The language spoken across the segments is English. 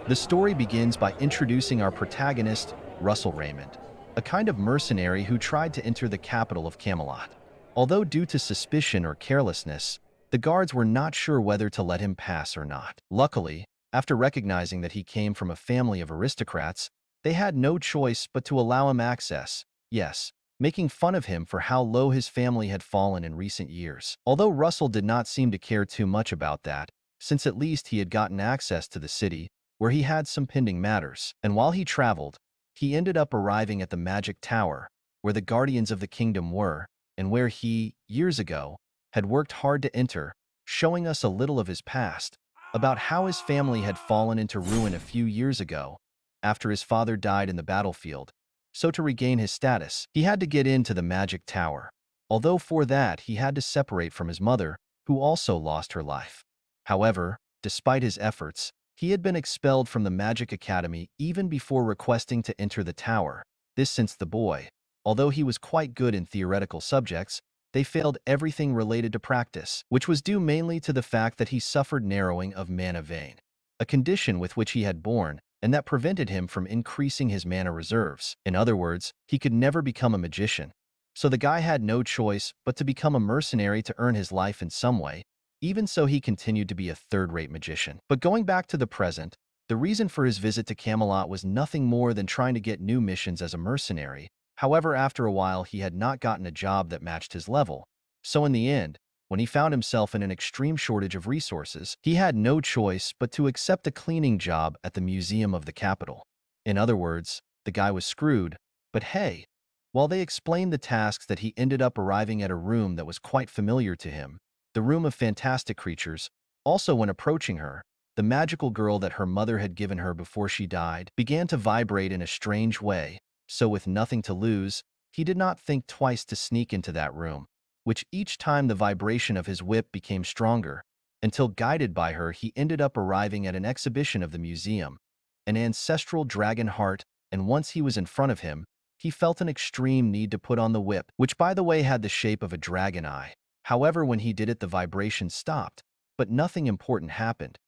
The story begins by introducing our protagonist, Russell Raymond, a kind of mercenary who tried to enter the capital of Camelot. Although due to suspicion or carelessness, the guards were not sure whether to let him pass or not. Luckily, after recognizing that he came from a family of aristocrats, they had no choice but to allow him access, yes, making fun of him for how low his family had fallen in recent years. Although Russell did not seem to care too much about that, since at least he had gotten access to the city, where he had some pending matters. And while he traveled, he ended up arriving at the Magic Tower, where the guardians of the kingdom were, and where he, years ago, had worked hard to enter, showing us a little of his past, about how his family had fallen into ruin a few years ago, after his father died in the battlefield. So to regain his status, he had to get into the Magic Tower, although for that he had to separate from his mother, who also lost her life. However, despite his efforts, he had been expelled from the Magic Academy even before requesting to enter the tower. This since the boy, although he was quite good in theoretical subjects, they failed everything related to practice, which was due mainly to the fact that he suffered narrowing of mana vein, a condition with which he had born, and that prevented him from increasing his mana reserves. In other words, he could never become a magician. So the guy had no choice but to become a mercenary to earn his life in some way. Even so, he continued to be a third-rate magician. But going back to the present, the reason for his visit to Camelot was nothing more than trying to get new missions as a mercenary. However, after a while, he had not gotten a job that matched his level. So in the end, when he found himself in an extreme shortage of resources, he had no choice but to accept a cleaning job at the museum of the capital. In other words, the guy was screwed, but hey, while they explained the tasks that he ended up arriving at a room that was quite familiar to him, the room of fantastic creatures. Also, when approaching her, the magical girl that her mother had given her before she died began to vibrate in a strange way. So with nothing to lose, he did not think twice to sneak into that room, which each time the vibration of his whip became stronger, until guided by her he ended up arriving at an exhibition of the museum, an ancestral dragon heart, and once he was in front of him, he felt an extreme need to put on the whip, which by the way had the shape of a dragon eye. However, when he did it the vibration stopped, but nothing important happened.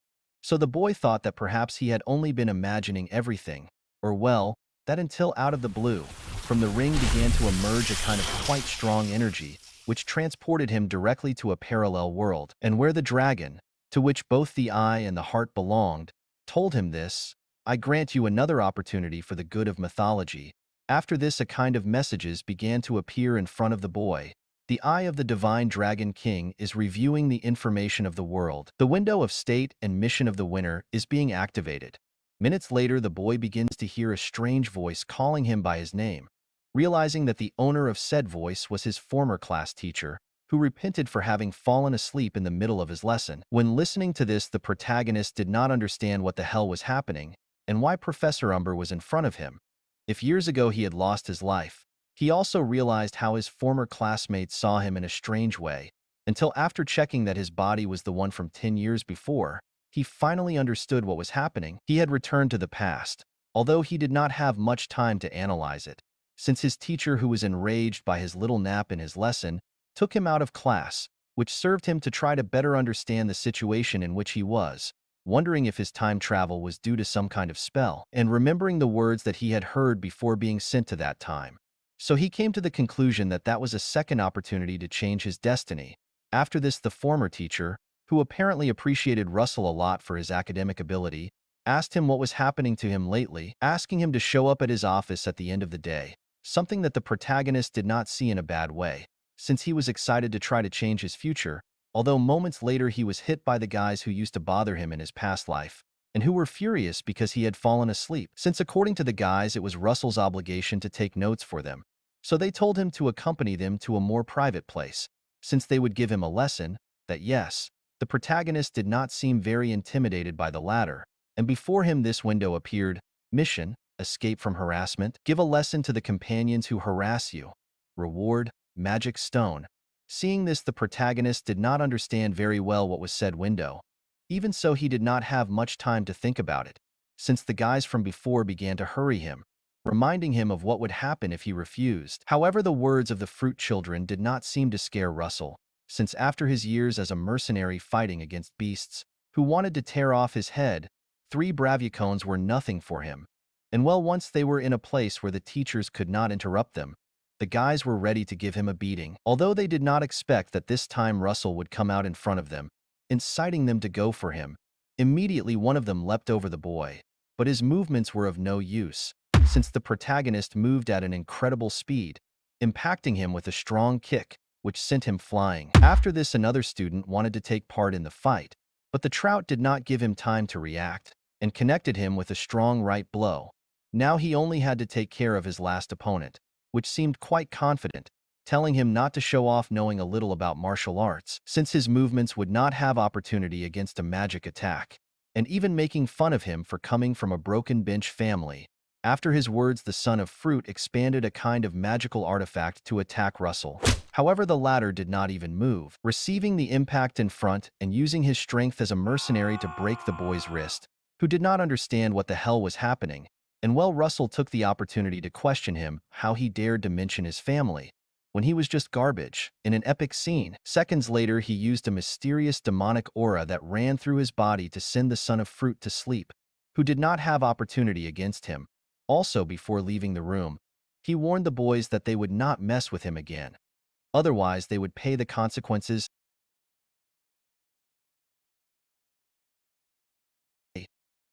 So the boy thought that perhaps he had only been imagining everything, or well, that until out of the blue, from the ring began to emerge a kind of quite strong energy, which transported him directly to a parallel world, and where the dragon, to which both the eye and the heart belonged, told him this: "I grant you another opportunity for the good of mythology." After this, a kind of messages began to appear in front of the boy. The eye of the divine dragon king is reviewing the information of the world. The window of state and mission of the winner is being activated. Minutes later, the boy begins to hear a strange voice calling him by his name. Realizing that the owner of said voice was his former class teacher, who repented for having fallen asleep in the middle of his lesson. When listening to this, the protagonist did not understand what the hell was happening and why Professor Umber was in front of him. If years ago he had lost his life, he also realized how his former classmates saw him in a strange way, until after checking that his body was the one from 10 years before, he finally understood what was happening. He had returned to the past, although he did not have much time to analyze it, since his teacher, who was enraged by his little nap in his lesson, took him out of class, which served him to try to better understand the situation in which he was, wondering if his time travel was due to some kind of spell, and remembering the words that he had heard before being sent to that time. So he came to the conclusion that that was a second opportunity to change his destiny. After this, the former teacher, who apparently appreciated Russell a lot for his academic ability, asked him what was happening to him lately, asking him to show up at his office at the end of the day, something that the protagonist did not see in a bad way, since he was excited to try to change his future, although moments later he was hit by the guys who used to bother him in his past life, and who were furious because he had fallen asleep, since according to the guys it was Russell's obligation to take notes for them. So they told him to accompany them to a more private place, since they would give him a lesson. That yes, the protagonist did not seem very intimidated by the latter, and before him this window appeared: mission, escape from harassment, give a lesson to the companions who harass you, reward, magic stone. Seeing this, the protagonist did not understand very well what was said window. Even so, he did not have much time to think about it, since the guys from before began to hurry him, reminding him of what would happen if he refused. However, the words of the fruit children did not seem to scare Russell, since after his years as a mercenary fighting against beasts who wanted to tear off his head, 3 bravucones were nothing for him. And well, once they were in a place where the teachers could not interrupt them, the guys were ready to give him a beating. Although they did not expect that this time Russell would come out in front of them, inciting them to go for him. Immediately one of them leapt over the boy, but his movements were of no use, since the protagonist moved at an incredible speed, impacting him with a strong kick, which sent him flying. After this, another student wanted to take part in the fight, but the trout did not give him time to react, and connected him with a strong right blow. Now he only had to take care of his last opponent, which seemed quite confident, telling him not to show off knowing a little about martial arts, since his movements would not have opportunity against a magic attack, and even making fun of him for coming from a broken bench family. After his words, the Son of Fruit expanded a kind of magical artifact to attack Russell. However, the latter did not even move, receiving the impact in front and using his strength as a mercenary to break the boy's wrist, who did not understand what the hell was happening. And well, Russell took the opportunity to question him how he dared to mention his family, when he was just garbage. In an epic scene, seconds later, he used a mysterious demonic aura that ran through his body to send the Son of Fruit to sleep, who did not have opportunity against him. Also, before leaving the room, he warned the boys that they would not mess with him again. Otherwise, they would pay the consequences.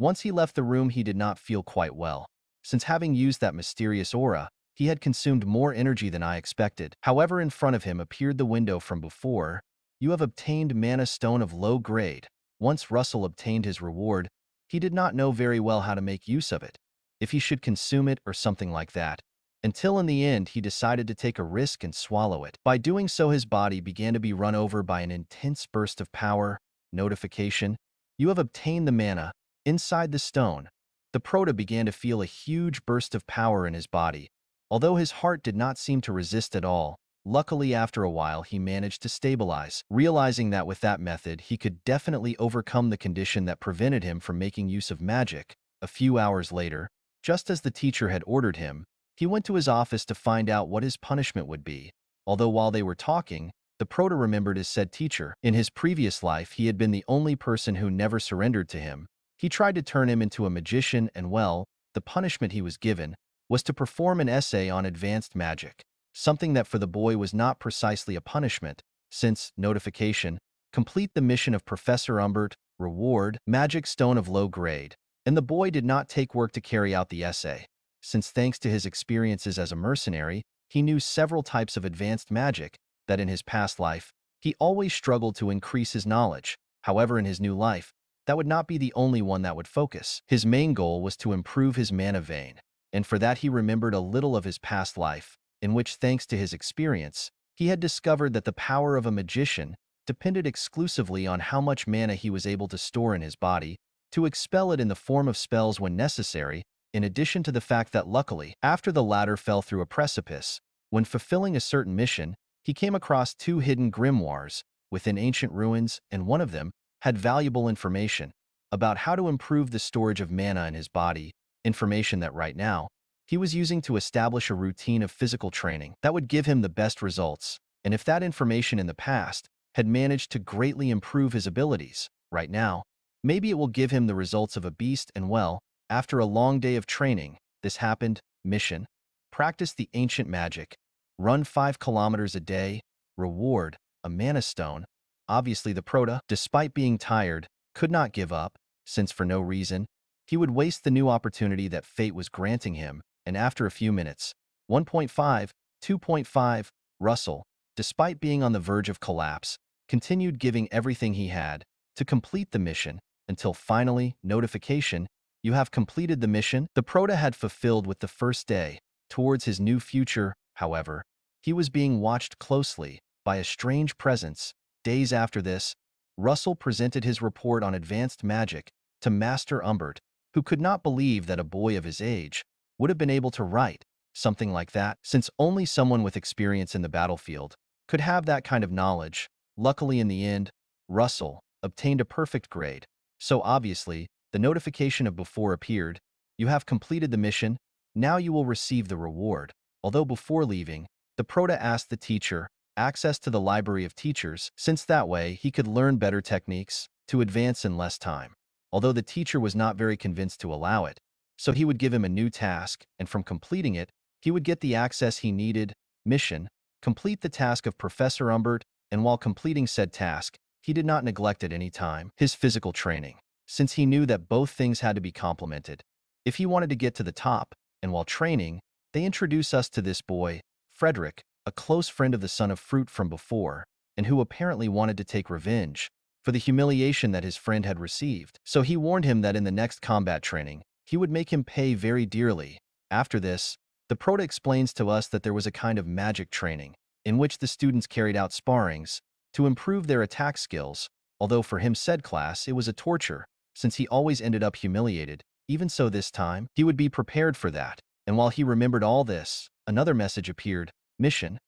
Once he left the room, he did not feel quite well, since having used that mysterious aura, he had consumed more energy than I expected. However, in front of him appeared the window from before. You have obtained Mana Stone of low grade. Once Russell obtained his reward, he did not know very well how to make use of it, if he should consume it or something like that, until in the end he decided to take a risk and swallow it. By doing so, his body began to be run over by an intense burst of power. Notification: you have obtained the mana inside the stone. The Prota began to feel a huge burst of power in his body, although his heart did not seem to resist at all. Luckily, after a while, he managed to stabilize, realizing that with that method, he could definitely overcome the condition that prevented him from making use of magic. A few hours later, just as the teacher had ordered him, he went to his office to find out what his punishment would be. Although while they were talking, the Prota remembered his said teacher. In his previous life, he had been the only person who never surrendered to him. He tried to turn him into a magician, and well, the punishment he was given was to perform an essay on advanced magic, something that for the boy was not precisely a punishment, since, notification, complete the mission of Professor Umbert, reward, magic stone of low grade. And the boy did not take work to carry out the essay, since thanks to his experiences as a mercenary, he knew several types of advanced magic that in his past life, he always struggled to increase his knowledge. However, in his new life, that would not be the only one that would focus. His main goal was to improve his mana vein, and for that he remembered a little of his past life, in which, thanks to his experience, he had discovered that the power of a magician depended exclusively on how much mana he was able to store in his body to expel it in the form of spells when necessary, in addition to the fact that luckily, after the latter fell through a precipice, when fulfilling a certain mission, he came across 2 hidden grimoires within ancient ruins, and one of them had valuable information about how to improve the storage of mana in his body, information that right now, he was using to establish a routine of physical training that would give him the best results. And if that information in the past had managed to greatly improve his abilities, right now, maybe it will give him the results of a beast. And well, after a long day of training, this happened. Mission: practice the ancient magic, run 5 kilometers a day, reward, a mana stone. Obviously, the Prota, despite being tired, could not give up, since for no reason, he would waste the new opportunity that fate was granting him. And after a few minutes, 1.5, 2.5, Russell, despite being on the verge of collapse, continued giving everything he had to complete the mission, until finally, notification: you have completed the mission the Prota had fulfilled with the first day towards his new future. However, he was being watched closely by a strange presence. Days after this, Russell presented his report on advanced magic to Master Umbert, who could not believe that a boy of his age would have been able to write something like that, since only someone with experience in the battlefield could have that kind of knowledge. Luckily, in the end, Russell obtained a perfect grade, so obviously, the notification of before appeared: you have completed the mission, now you will receive the reward. Although before leaving, the Prota asked the teacher access to the library of teachers, since that way he could learn better techniques to advance in less time. although the teacher was not very convinced to allow it. So he would give him a new task, and from completing it, he would get the access he needed. Mission: complete the task of Professor Umbert, and while completing said task, he did not neglect at any time his physical training, since he knew that both things had to be complemented if he wanted to get to the top. And while training, they introduce us to this boy, Frederick, a close friend of the Son of Fruit from before, and who apparently wanted to take revenge for the humiliation that his friend had received. So he warned him that in the next combat training, he would make him pay very dearly. After this, the prota explains to us that there was a kind of magic training, in which the students carried out sparrings to improve their attack skills, although for him said class it was a torture, since he always ended up humiliated. Even so this time, he would be prepared for that. And while he remembered all this, another message appeared. Mission: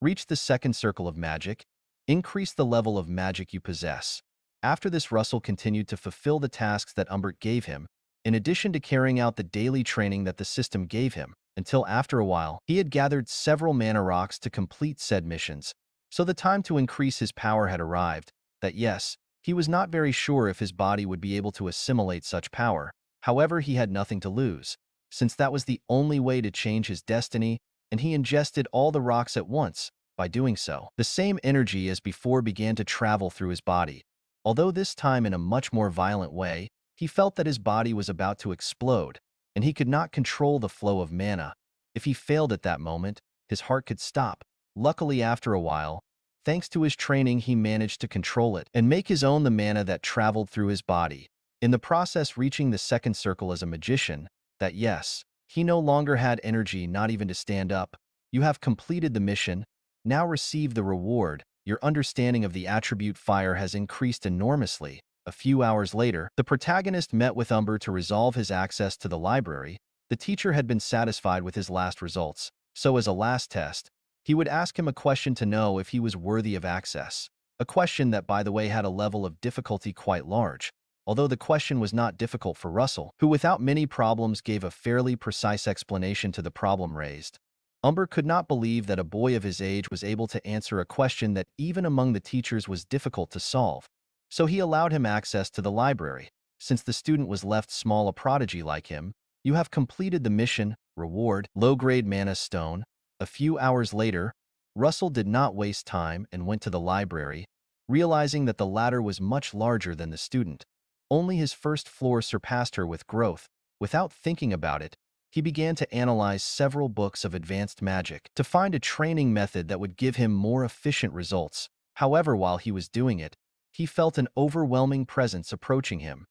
reach the second circle of magic. Increase the level of magic you possess. After this, Russell continued to fulfill the tasks that Umbert gave him, in addition to carrying out the daily training that the system gave him, until after a while, he had gathered several mana rocks to complete said missions. So the time to increase his power had arrived. That yes, he was not very sure if his body would be able to assimilate such power. However, he had nothing to lose, since that was the only way to change his destiny, and he ingested all the rocks at once. By doing so, the same energy as before began to travel through his body. Although this time in a much more violent way, he felt that his body was about to explode, and he could not control the flow of mana. If he failed at that moment, his heart could stop. Luckily, after a while, thanks to his training, he managed to control it and make his own the mana that traveled through his body. In the process, reaching the second circle as a magician, that yes, he no longer had energy not even to stand up. You have completed the mission. Now receive the reward. Your understanding of the attribute fire has increased enormously. A few hours later, the protagonist met with Umber to resolve his access to the library. The teacher had been satisfied with his last results, so as a last test, he would ask him a question to know if he was worthy of access. A question that, by the way, had a level of difficulty quite large, although the question was not difficult for Russell, who without many problems gave a fairly precise explanation to the problem raised. Umber could not believe that a boy of his age was able to answer a question that even among the teachers was difficult to solve. So he allowed him access to the library. Since the student was left small, a prodigy like him, you have completed the mission. Reward: low-grade mana stone. A few hours later, Russell did not waste time and went to the library, realizing that the latter was much larger than the student. Only his first floor surpassed her with growth. Without thinking about it, he began to analyze several books of advanced magic to find a training method that would give him more efficient results. However, while he was doing it, he felt an overwhelming presence approaching him.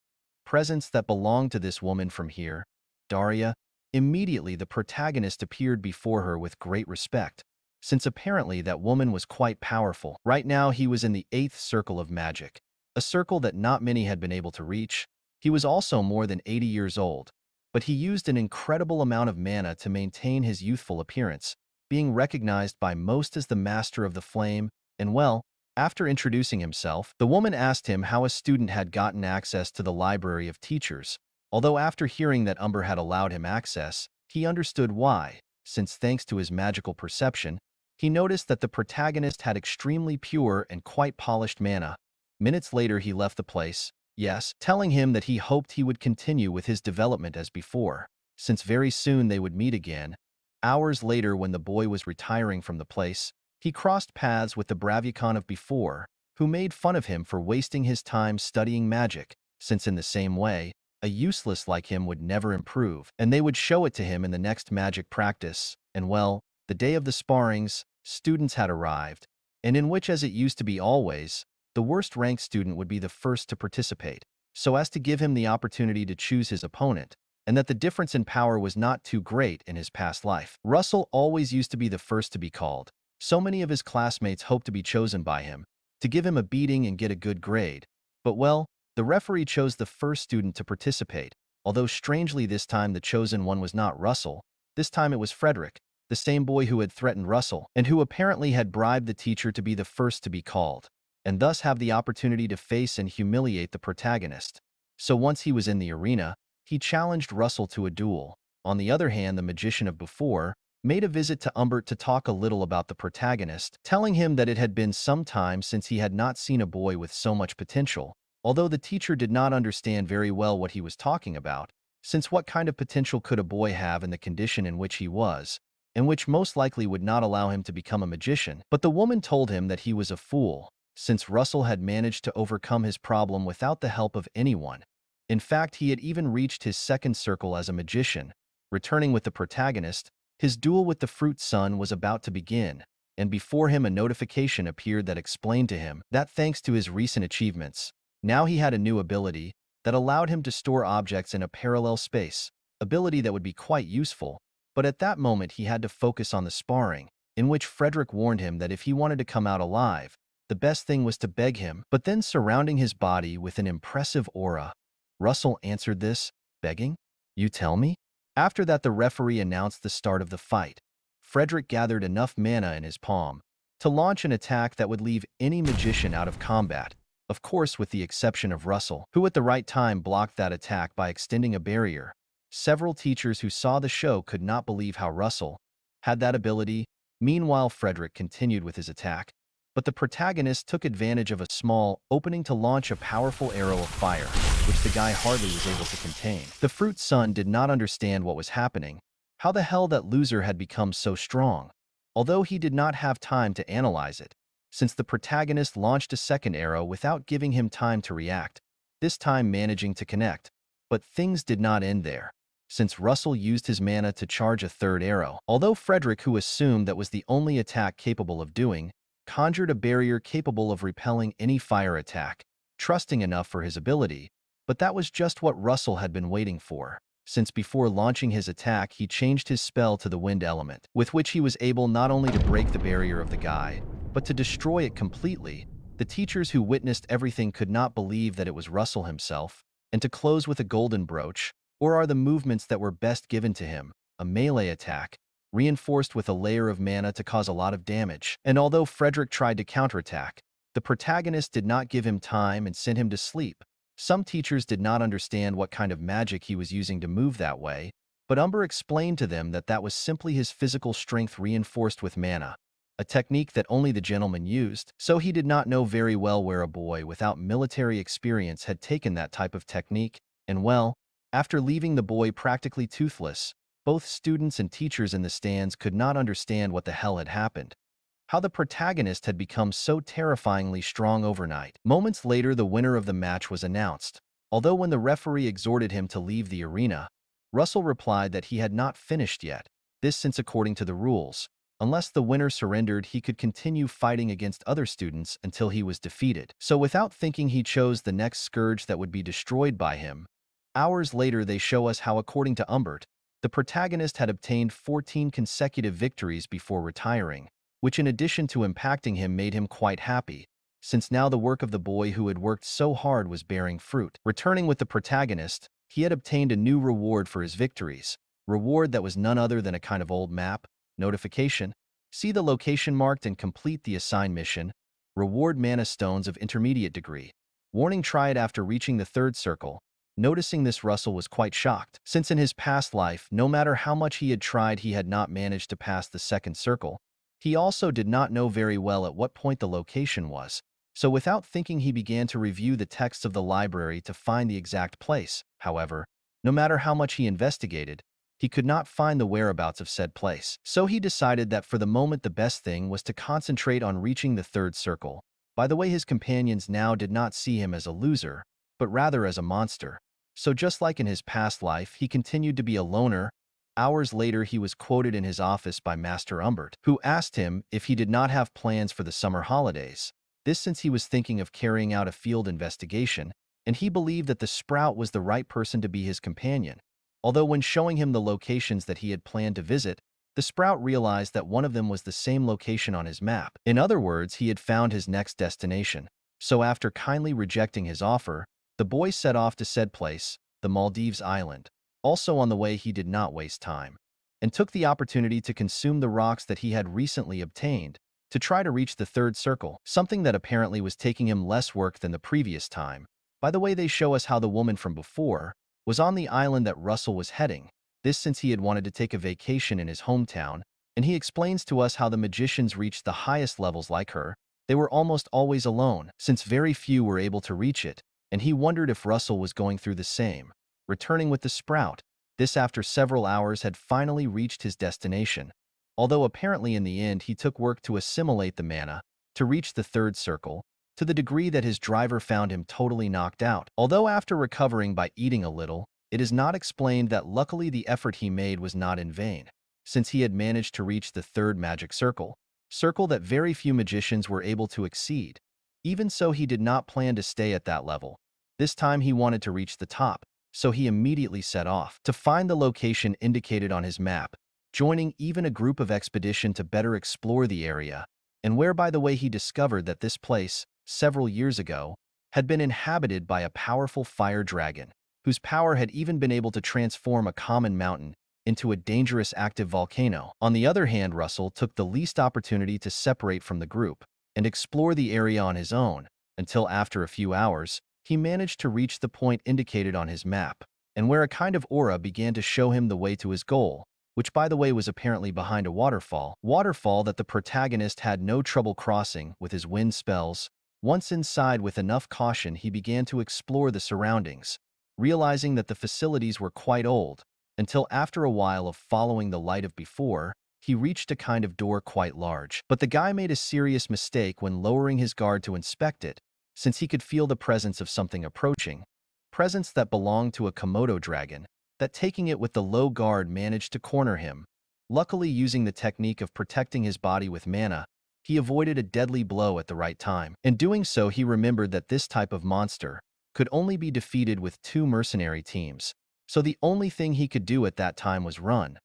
Presence that belonged to this woman from here, Daria. Immediately, the protagonist appeared before her with great respect, since apparently that woman was quite powerful. Right now, he was in the 8th circle of magic, a circle that not many had been able to reach. He was also more than 80 years old, but he used an incredible amount of mana to maintain his youthful appearance, being recognized by most as the master of the flame. And well, after introducing himself, the woman asked him how a student had gotten access to the library of teachers. Although after hearing that Umber had allowed him access, he understood why, since thanks to his magical perception, he noticed that the protagonist had extremely pure and quite polished mana. Minutes later, he left the place, yes, telling him that he hoped he would continue with his development as before, since very soon they would meet again. Hours later, when the boy was retiring from the place, he crossed paths with the Bravucon of before, who made fun of him for wasting his time studying magic, since in the same way, a useless like him would never improve, and they would show it to him in the next magic practice. And well, the day of the sparrings, students had arrived, and in which, as it used to be always, the worst-ranked student would be the first to participate, so as to give him the opportunity to choose his opponent, and that the difference in power was not too great in his past life. Russell always used to be the first to be called. So many of his classmates hoped to be chosen by him, to give him a beating and get a good grade. But well, the referee chose the first student to participate, although strangely this time the chosen one was not Russell. This time it was Frederick, the same boy who had threatened Russell, and who apparently had bribed the teacher to be the first to be called, and thus have the opportunity to face and humiliate the protagonist. So once he was in the arena, he challenged Russell to a duel. On the other hand, the magician of before made a visit to Umbert to talk a little about the protagonist, telling him that it had been some time since he had not seen a boy with so much potential. Although the teacher did not understand very well what he was talking about, since what kind of potential could a boy have in the condition in which he was, and which most likely would not allow him to become a magician, but the woman told him that he was a fool, since Russell had managed to overcome his problem without the help of anyone. In fact, he had even reached his second circle as a magician. Returning with the protagonist, his duel with the Fruit Sun was about to begin, and before him a notification appeared that explained to him that thanks to his recent achievements, now he had a new ability that allowed him to store objects in a parallel space, ability that would be quite useful, but at that moment he had to focus on the sparring, in which Frederick warned him that if he wanted to come out alive, the best thing was to beg him, but then surrounding his body with an impressive aura. Russell answered this, begging? You tell me? After that, the referee announced the start of the fight. Frederick gathered enough mana in his palm to launch an attack that would leave any magician out of combat, of course with the exception of Russell, who at the right time blocked that attack by extending a barrier. Several teachers who saw the show could not believe how Russell had that ability. Meanwhile, Frederick continued with his attack, but the protagonist took advantage of a small opening to launch a powerful arrow of fire, which the guy hardly was able to contain. The Fruit Sun did not understand what was happening, how the hell that loser had become so strong, although he did not have time to analyze it, since the protagonist launched a second arrow without giving him time to react, this time managing to connect. But things did not end there, since Russell used his mana to charge a third arrow. Although Frederick, who assumed that was the only attack capable of doing, conjured a barrier capable of repelling any fire attack, trusting enough for his ability, but that was just what Russell had been waiting for, since before launching his attack he changed his spell to the wind element, with which he was able not only to break the barrier of the guy, but to destroy it completely. The teachers who witnessed everything could not believe that it was Russell himself, and to close with a golden brooch, or are the movements that were best given to him, a melee attack, reinforced with a layer of mana to cause a lot of damage. And although Frederick tried to counterattack, the protagonist did not give him time and sent him to sleep. Some teachers did not understand what kind of magic he was using to move that way, but Umber explained to them that that was simply his physical strength reinforced with mana, a technique that only the gentleman used, so he did not know very well where a boy without military experience had taken that type of technique, and well, after leaving the boy practically toothless, both students and teachers in the stands could not understand what the hell had happened. How the protagonist had become so terrifyingly strong overnight. Moments later, the winner of the match was announced. Although when the referee exhorted him to leave the arena, Russell replied that he had not finished yet, this since according to the rules, unless the winner surrendered, he could continue fighting against other students until he was defeated. So without thinking, he chose the next scourge that would be destroyed by him. Hours later, they show us how, according to Umbert, the protagonist had obtained 14 consecutive victories before retiring, which in addition to impacting him made him quite happy, since now the work of the boy who had worked so hard was bearing fruit. Returning with the protagonist, he had obtained a new reward for his victories, reward that was none other than a kind of old map. Notification: see the location marked and complete the assigned mission. Reward mana stones of intermediate degree. Warning: try it after reaching the third circle. Noticing this, Russell was quite shocked, since in his past life, no matter how much he had tried, he had not managed to pass the second circle. He also did not know very well at what point the location was, so without thinking he began to review the texts of the library to find the exact place. However, no matter how much he investigated, he could not find the whereabouts of said place. So he decided that for the moment the best thing was to concentrate on reaching the third circle. By the way, his companions now did not see him as a loser, but rather as a monster. So just like in his past life, he continued to be a loner. Hours later, he was quoted in his office by Master Umbert, who asked him if he did not have plans for the summer holidays. This since he was thinking of carrying out a field investigation, and he believed that the Sprout was the right person to be his companion. Although when showing him the locations that he had planned to visit, the Sprout realized that one of them was the same location on his map. In other words, he had found his next destination. So after kindly rejecting his offer, the boy set off to said place, the Maldives island. Also on the way, he did not waste time, and took the opportunity to consume the rocks that he had recently obtained, to try to reach the third circle, something that apparently was taking him less work than the previous time. By the way, they show us how the woman from before was on the island that Russell was heading, this since he had wanted to take a vacation in his hometown, and he explains to us how the magicians reached the highest levels like her. They were almost always alone, since very few were able to reach it. and he wondered if Russell was going through the same. Returning with the sprout, this after several hours had finally reached his destination. Although apparently in the end he took work to assimilate the mana, to reach the third circle, to the degree that his driver found him totally knocked out. Although after recovering by eating a little, it is not explained that luckily the effort he made was not in vain, since he had managed to reach the third magic circle that very few magicians were able to exceed. Even so, he did not plan to stay at that level. This time he wanted to reach the top, so he immediately set off to find the location indicated on his map, joining even a group of expedition to better explore the area, and where by the way he discovered that this place, several years ago, had been inhabited by a powerful fire dragon, whose power had even been able to transform a common mountain into a dangerous active volcano. On the other hand, Russell took the least opportunity to separate from the group and explore the area on his own, until after a few hours, he managed to reach the point indicated on his map, and where a kind of aura began to show him the way to his goal, which by the way was apparently behind a waterfall that the protagonist had no trouble crossing with his wind spells. Once inside, with enough caution, he began to explore the surroundings, realizing that the facilities were quite old, until after a while of following the light of before, he reached a kind of door quite large. But the guy made a serious mistake when lowering his guard to inspect it, since he could feel the presence of something approaching, presence that belonged to a Komodo dragon, that taking it with the low guard managed to corner him. Luckily, using the technique of protecting his body with mana, he avoided a deadly blow at the right time. In doing so, he remembered that this type of monster could only be defeated with 2 mercenary teams, so the only thing he could do at that time was run.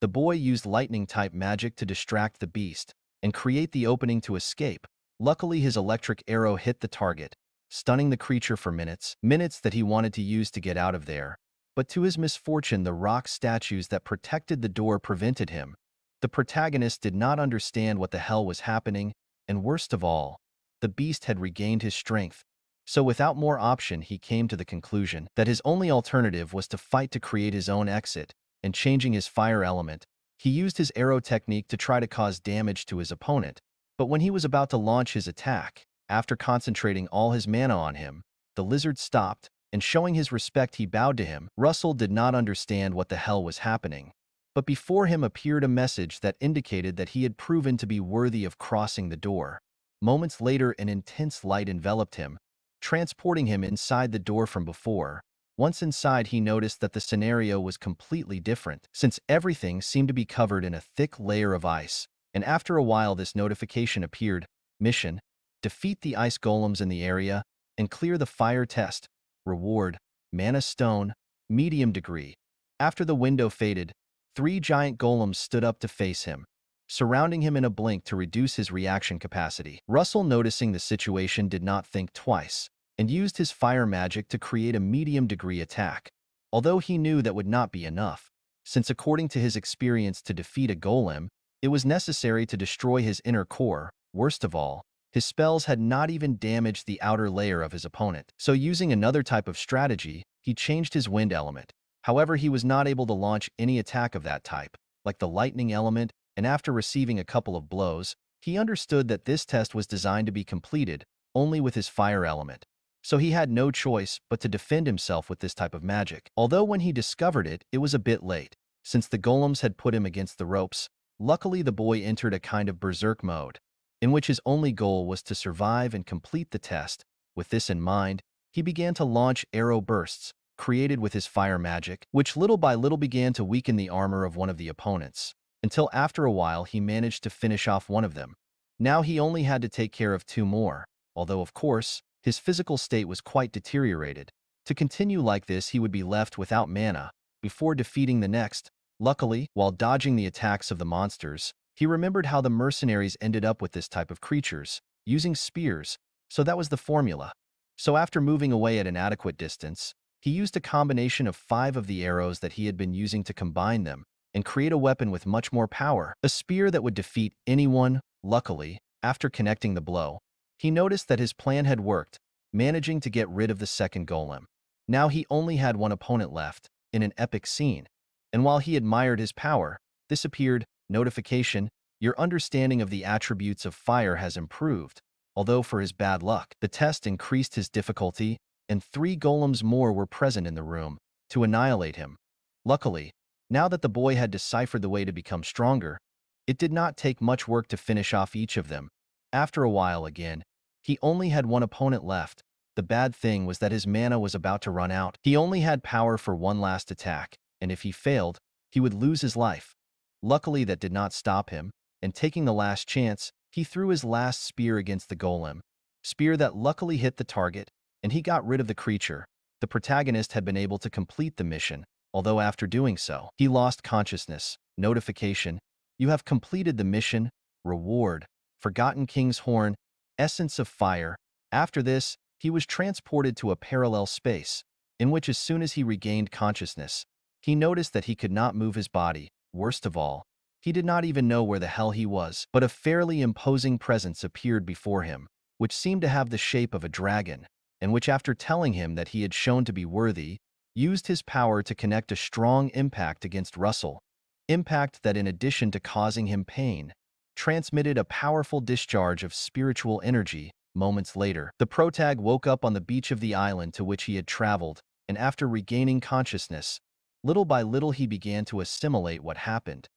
The boy used lightning-type magic to distract the beast and create the opening to escape. Luckily, his electric arrow hit the target, stunning the creature for minutes that he wanted to use to get out of there. But to his misfortune, the rock statues that protected the door prevented him. The protagonist did not understand what the hell was happening, and worst of all, the beast had regained his strength. So without more option, he came to the conclusion that his only alternative was to fight to create his own exit, and changing his fire element, he used his arrow technique to try to cause damage to his opponent. But when he was about to launch his attack, after concentrating all his mana on him, the lizard stopped, and showing his respect, he bowed to him. Russell did not understand what the hell was happening, but before him appeared a message that indicated that he had proven to be worthy of crossing the door. Moments later, an intense light enveloped him, transporting him inside the door from before. Once inside, he noticed that the scenario was completely different, since everything seemed to be covered in a thick layer of ice. And after a while, this notification appeared: Mission: defeat the ice golems in the area and clear the fire test. Reward: mana stone, medium degree. After the window faded, 3 giant golems stood up to face him, surrounding him in a blink to reduce his reaction capacity. Russell, noticing the situation, did not think twice, and used his fire magic to create a medium degree attack, although he knew that would not be enough, since according to his experience, to defeat a golem, it was necessary to destroy his inner core. Worst of all, his spells had not even damaged the outer layer of his opponent. So using another type of strategy, he changed his wind element. However, he was not able to launch any attack of that type, like the lightning element, and after receiving a couple of blows, he understood that this test was designed to be completed only with his fire element. So he had no choice but to defend himself with this type of magic. Although when he discovered it, it was a bit late, since the golems had put him against the ropes. Luckily, the boy entered a kind of berserk mode, in which his only goal was to survive and complete the test. With this in mind, he began to launch arrow bursts, created with his fire magic, which little by little began to weaken the armor of one of the opponents, until after a while he managed to finish off one of them. Now he only had to take care of 2 more, although of course, his physical state was quite deteriorated. To continue like this, he would be left without mana before defeating the next. Luckily, while dodging the attacks of the monsters, he remembered how the mercenaries ended up with this type of creatures, using spears, so that was the formula. So after moving away at an adequate distance, he used a combination of 5 of the arrows that he had been using to combine them and create a weapon with much more power, a spear that would defeat anyone. Luckily, after connecting the blow, he noticed that his plan had worked, managing to get rid of the second golem. Now he only had one opponent left, in an epic scene. And while he admired his power, this appeared: notification: your understanding of the attributes of fire has improved. Although for his bad luck, the test increased his difficulty, and 3 golems more were present in the room to annihilate him. Luckily, now that the boy had deciphered the way to become stronger, it did not take much work to finish off each of them. After a while again, he only had one opponent left. The bad thing was that his mana was about to run out. He only had power for one last attack, and if he failed, he would lose his life. Luckily, that did not stop him, and taking the last chance, he threw his last spear against the golem. Spear that luckily hit the target, and he got rid of the creature. The protagonist had been able to complete the mission, although after doing so, he lost consciousness. Notification: you have completed the mission. Reward: Forgotten King's Horn, Essence of Fire. After this, he was transported to a parallel space, in which as soon as he regained consciousness, he noticed that he could not move his body. Worst of all, he did not even know where the hell he was, but a fairly imposing presence appeared before him, which seemed to have the shape of a dragon, and which, after telling him that he had shown to be worthy, used his power to connect a strong impact against Russell. Impact that, in addition to causing him pain, transmitted a powerful discharge of spiritual energy. Moments later, the protag woke up on the beach of the island to which he had traveled, and after regaining consciousness, little by little he began to assimilate what happened.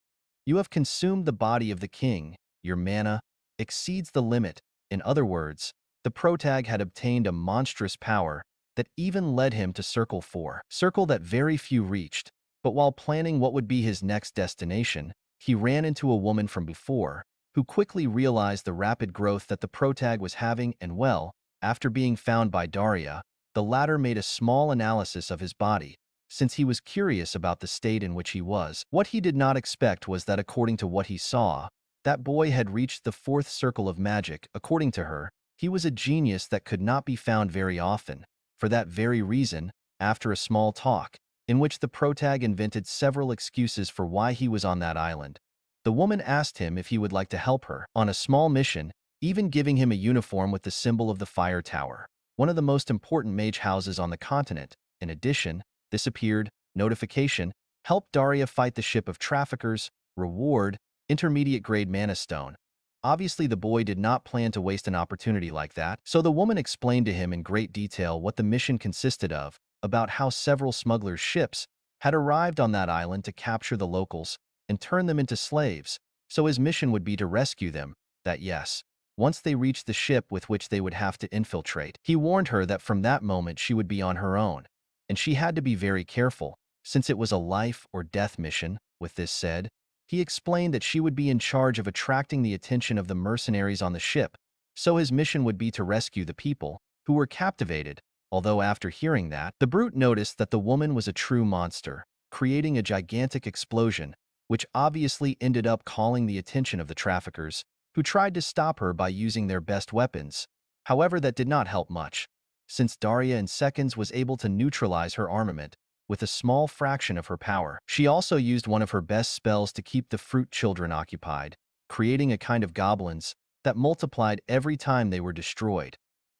You have consumed the body of the king. Your mana exceeds the limit. In other words, the protag had obtained a monstrous power that even led him to Circle 4, circle that very few reached. But while planning what would be his next destination, he ran into a woman from before, who quickly realized the rapid growth that the protag was having, and well, after being found by Daria, the latter made a small analysis of his body, since he was curious about the state in which he was. What he did not expect was that, according to what he saw, that boy had reached the 4th circle of magic. According to her, he was a genius that could not be found very often. For that very reason, after a small talk, in which the protag invented several excuses for why he was on that island, the woman asked him if he would like to help her on a small mission, even giving him a uniform with the symbol of the Fire Tower, one of the most important mage houses on the continent. In addition, this appeared: notification: help Daria fight the ship of traffickers. Reward: intermediate grade mana stone. Obviously, the boy did not plan to waste an opportunity like that, so the woman explained to him in great detail what the mission consisted of, about how several smugglers' ships had arrived on that island to capture the locals and turn them into slaves, so his mission would be to rescue them. That yes, once they reached the ship with which they would have to infiltrate. He warned her that from that moment she would be on her own, and she had to be very careful, since it was a life or death mission. With this said, he explained that she would be in charge of attracting the attention of the mercenaries on the ship, so his mission would be to rescue the people who were captivated. Although after hearing that, the brute noticed that the woman was a true monster, creating a gigantic explosion, which obviously ended up calling the attention of the traffickers, who tried to stop her by using their best weapons. However, that did not help much, since Daria in seconds was able to neutralize her armament with a small fraction of her power. She also used one of her best spells to keep the fruit children occupied, creating a kind of goblins that multiplied every time they were destroyed.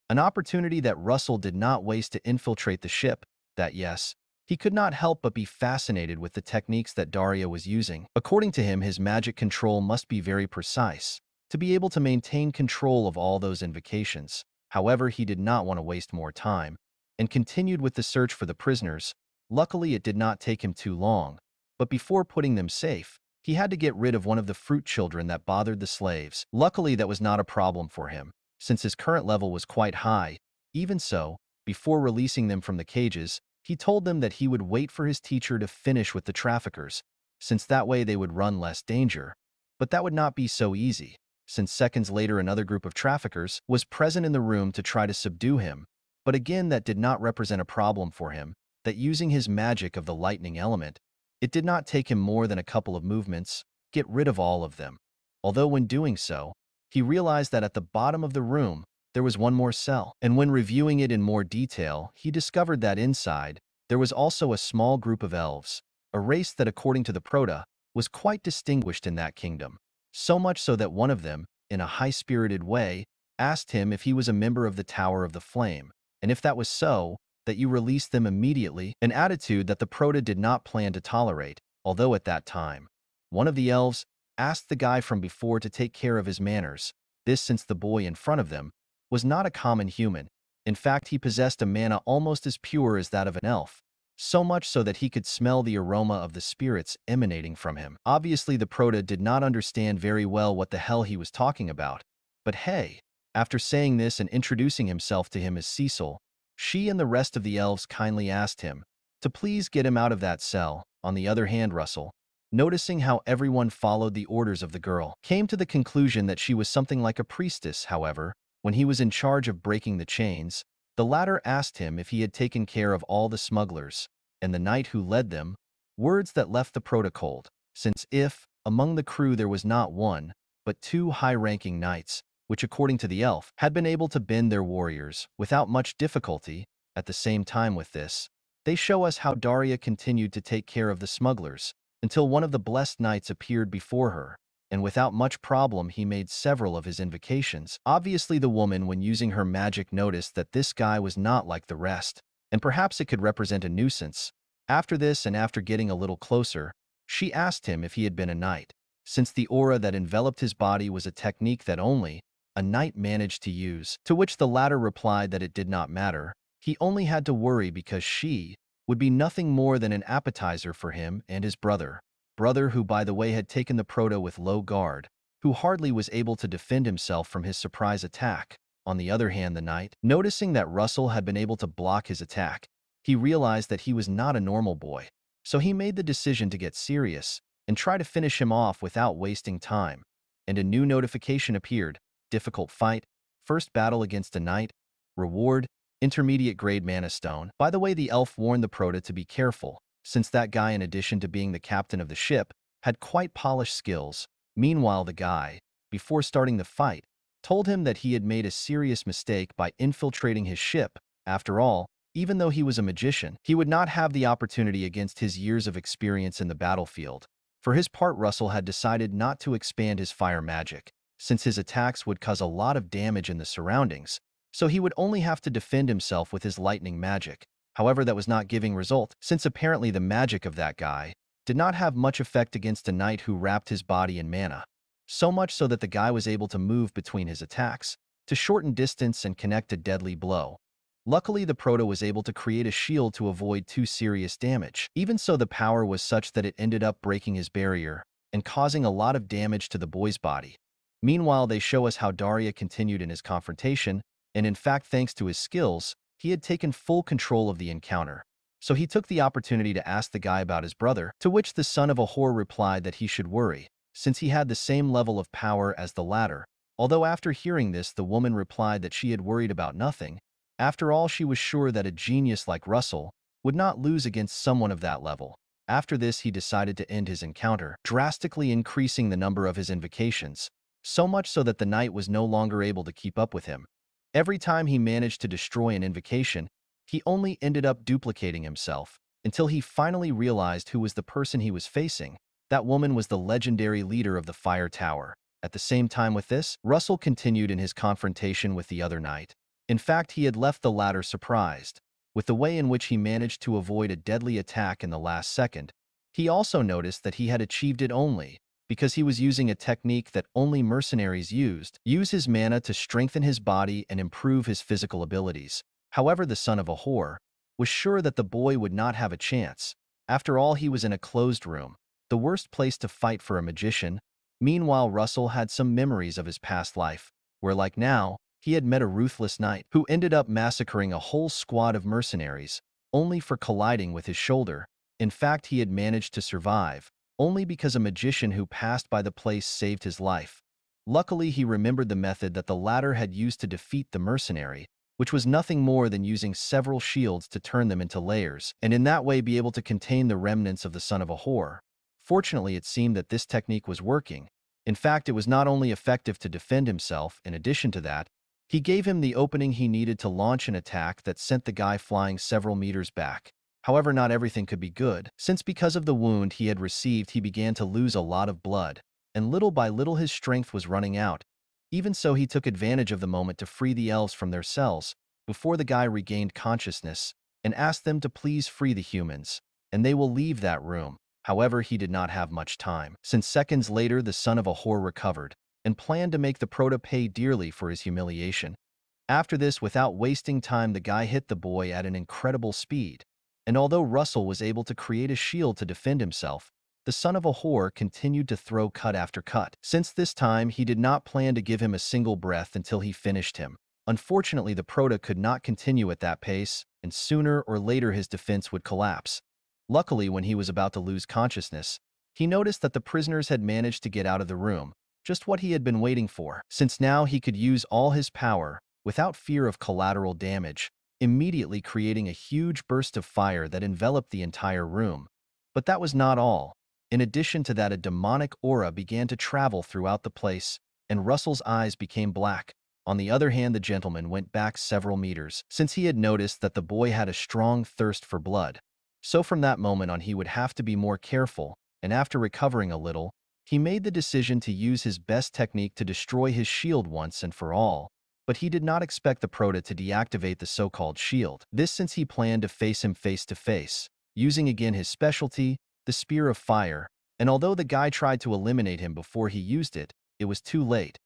An opportunity that Russell did not waste to infiltrate the ship. That yes, he could not help but be fascinated with the techniques that Daria was using. According to him, his magic control must be very precise to be able to maintain control of all those invocations. However, he did not want to waste more time and continued with the search for the prisoners. Luckily, it did not take him too long, but before putting them safe, he had to get rid of one of the fruit children that bothered the slaves. Luckily, that was not a problem for him, since his current level was quite high. Even so, before releasing them from the cages, he told them that he would wait for his teacher to finish with the traffickers, since that way they would run less danger. But that would not be so easy, since seconds later another group of traffickers was present in the room to try to subdue him. But again, that did not represent a problem for him, that using his magic of the lightning element, it did not take him more than a couple of movements get rid of all of them. Although when doing so, he realized that at the bottom of the room, there was one more cell, and when reviewing it in more detail, he discovered that inside, there was also a small group of elves, a race that, according to the Prota, was quite distinguished in that kingdom. So much so that one of them, in a high-spirited way, asked him if he was a member of the Tower of the Flame, and if that was so, that you release them immediately, an attitude that the Prota did not plan to tolerate, although at that time, one of the elves asked the guy from before to take care of his manners, this since the boy in front of them was not a common human. In fact, he possessed a mana almost as pure as that of an elf, so much so that he could smell the aroma of the spirits emanating from him. Obviously, the Prota did not understand very well what the hell he was talking about, but hey, after saying this and introducing himself to him as Cecil, she and the rest of the elves kindly asked him to please get him out of that cell. On the other hand, Russell, noticing how everyone followed the orders of the girl, came to the conclusion that she was something like a priestess. However, when he was in charge of breaking the chains, the latter asked him if he had taken care of all the smugglers and the knight who led them, words that left the Prota cold, since if, among the crew there was not one, but two high-ranking knights, which according to the elf, had been able to bend their warriors without much difficulty. At the same time with this, they show us how Daria continued to take care of the smugglers until one of the blessed knights appeared before her, and without much problem he made several of his invocations. Obviously the woman, when using her magic, noticed that this guy was not like the rest, and perhaps it could represent a nuisance. After this, and after getting a little closer, she asked him if he had been a knight, since the aura that enveloped his body was a technique that only a knight managed to use, to which the latter replied that it did not matter. He only had to worry because she would be nothing more than an appetizer for him and his brother, who by the way had taken the Prota with low guard, who hardly was able to defend himself from his surprise attack. On the other hand, the knight, noticing that Russell had been able to block his attack, he realized that he was not a normal boy, so he made the decision to get serious and try to finish him off without wasting time. And a new notification appeared. Difficult fight, first battle against a knight, reward, intermediate grade mana stone. By the way, the elf warned the Prota to be careful, since that guy, in addition to being the captain of the ship, had quite polished skills. Meanwhile, the guy, before starting the fight, told him that he had made a serious mistake by infiltrating his ship. After all, even though he was a magician, he would not have the opportunity against his years of experience in the battlefield. For his part, Russell had decided not to expand his fire magic, since his attacks would cause a lot of damage in the surroundings, so he would only have to defend himself with his lightning magic. However, that was not giving result, since apparently the magic of that guy did not have much effect against a knight who wrapped his body in mana, so much so that the guy was able to move between his attacks to shorten distance and connect a deadly blow. Luckily, the Prota was able to create a shield to avoid too serious damage. Even so, the power was such that it ended up breaking his barrier and causing a lot of damage to the boy's body. Meanwhile, they show us how Daria continued in his confrontation, and in fact, thanks to his skills, he had taken full control of the encounter. So he took the opportunity to ask the guy about his brother, to which the son of a whore replied that he should worry, since he had the same level of power as the latter. Although after hearing this, the woman replied that she had worried about nothing. After all, she was sure that a genius like Russell would not lose against someone of that level. After this, he decided to end his encounter, drastically increasing the number of his invocations, so much so that the knight was no longer able to keep up with him. Every time he managed to destroy an invocation, he only ended up duplicating himself, until he finally realized who was the person he was facing. That woman was the legendary leader of the Fire Tower. At the same time with this, Russell continued in his confrontation with the other knight. In fact, he had left the latter surprised with the way in which he managed to avoid a deadly attack in the last second. He also noticed that he had achieved it only because he was using a technique that only mercenaries use his mana to strengthen his body and improve his physical abilities. However, the son of a whore was sure that the boy would not have a chance. After all, he was in a closed room, the worst place to fight for a magician. Meanwhile, Russell had some memories of his past life, where like now, he had met a ruthless knight who ended up massacring a whole squad of mercenaries, only for colliding with his shoulder. In fact, he had managed to survive only because a magician who passed by the place saved his life. Luckily, he remembered the method that the latter had used to defeat the mercenary, which was nothing more than using several shields to turn them into layers, and in that way be able to contain the remnants of the son of a whore. Fortunately, it seemed that this technique was working. In fact, it was not only effective to defend himself, in addition to that, he gave him the opening he needed to launch an attack that sent the guy flying several meters back. However, not everything could be good, since because of the wound he had received, he began to lose a lot of blood, and little by little his strength was running out. Even so, he took advantage of the moment to free the elves from their cells before the guy regained consciousness, and asked them to please free the humans, and they will leave that room. However, he did not have much time, since seconds later the son of a whore recovered and planned to make the Prota pay dearly for his humiliation. After this, without wasting time, the guy hit the boy at an incredible speed. And although Russell was able to create a shield to defend himself, the son of a whore continued to throw cut after cut. Since this time, he did not plan to give him a single breath until he finished him. Unfortunately, the Prota could not continue at that pace, and sooner or later his defense would collapse. Luckily, when he was about to lose consciousness, he noticed that the prisoners had managed to get out of the room, just what he had been waiting for, since now he could use all his power without fear of collateral damage, immediately creating a huge burst of fire that enveloped the entire room. But that was not all. In addition to that, a demonic aura began to travel throughout the place, and Russell's eyes became black. On the other hand, the gentleman went back several meters, since he had noticed that the boy had a strong thirst for blood. So from that moment on, he would have to be more careful, and after recovering a little, he made the decision to use his best technique to destroy his shield once and for all. But he did not expect the Prota to deactivate the so-called shield. This since he planned to face him face to face, using again his specialty, the Spear of Fire, and although the guy tried to eliminate him before he used it, it was too late.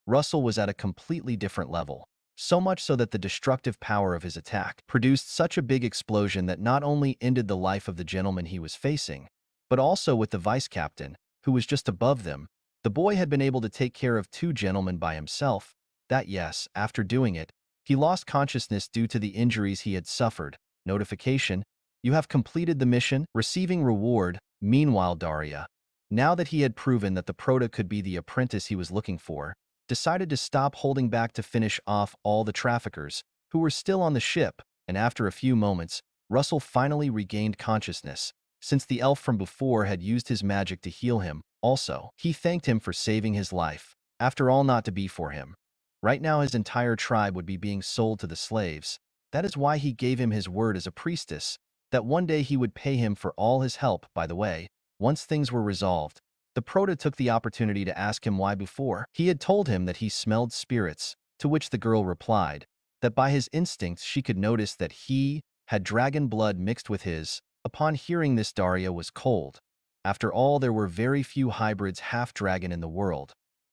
Russell was at a completely different level, so much so that the destructive power of his attack produced such a big explosion that not only ended the life of the gentleman he was facing, but also with the vice captain, who was just above them. The boy had been able to take care of two gentlemen by himself. That yes, after doing it, he lost consciousness due to the injuries he had suffered. Notification: you have completed the mission, receiving reward. Meanwhile, Daria, now that he had proven that the Prota could be the apprentice he was looking for, decided to stop holding back to finish off all the traffickers who were still on the ship, and after a few moments, Russell finally regained consciousness, since the elf from before had used his magic to heal him. Also, he thanked him for saving his life. After all, not to be for him. Right now his entire tribe would be being sold to the slaves. That is why he gave him his word as a priestess, that one day he would pay him for all his help. By the way, once things were resolved, the Prota took the opportunity to ask him why before. He had told him that he smelled spirits, to which the girl replied that by his instincts she could notice that he had dragon blood mixed with his. Upon hearing this, Daria was cold. After all, there were very few hybrids half-dragon in the world.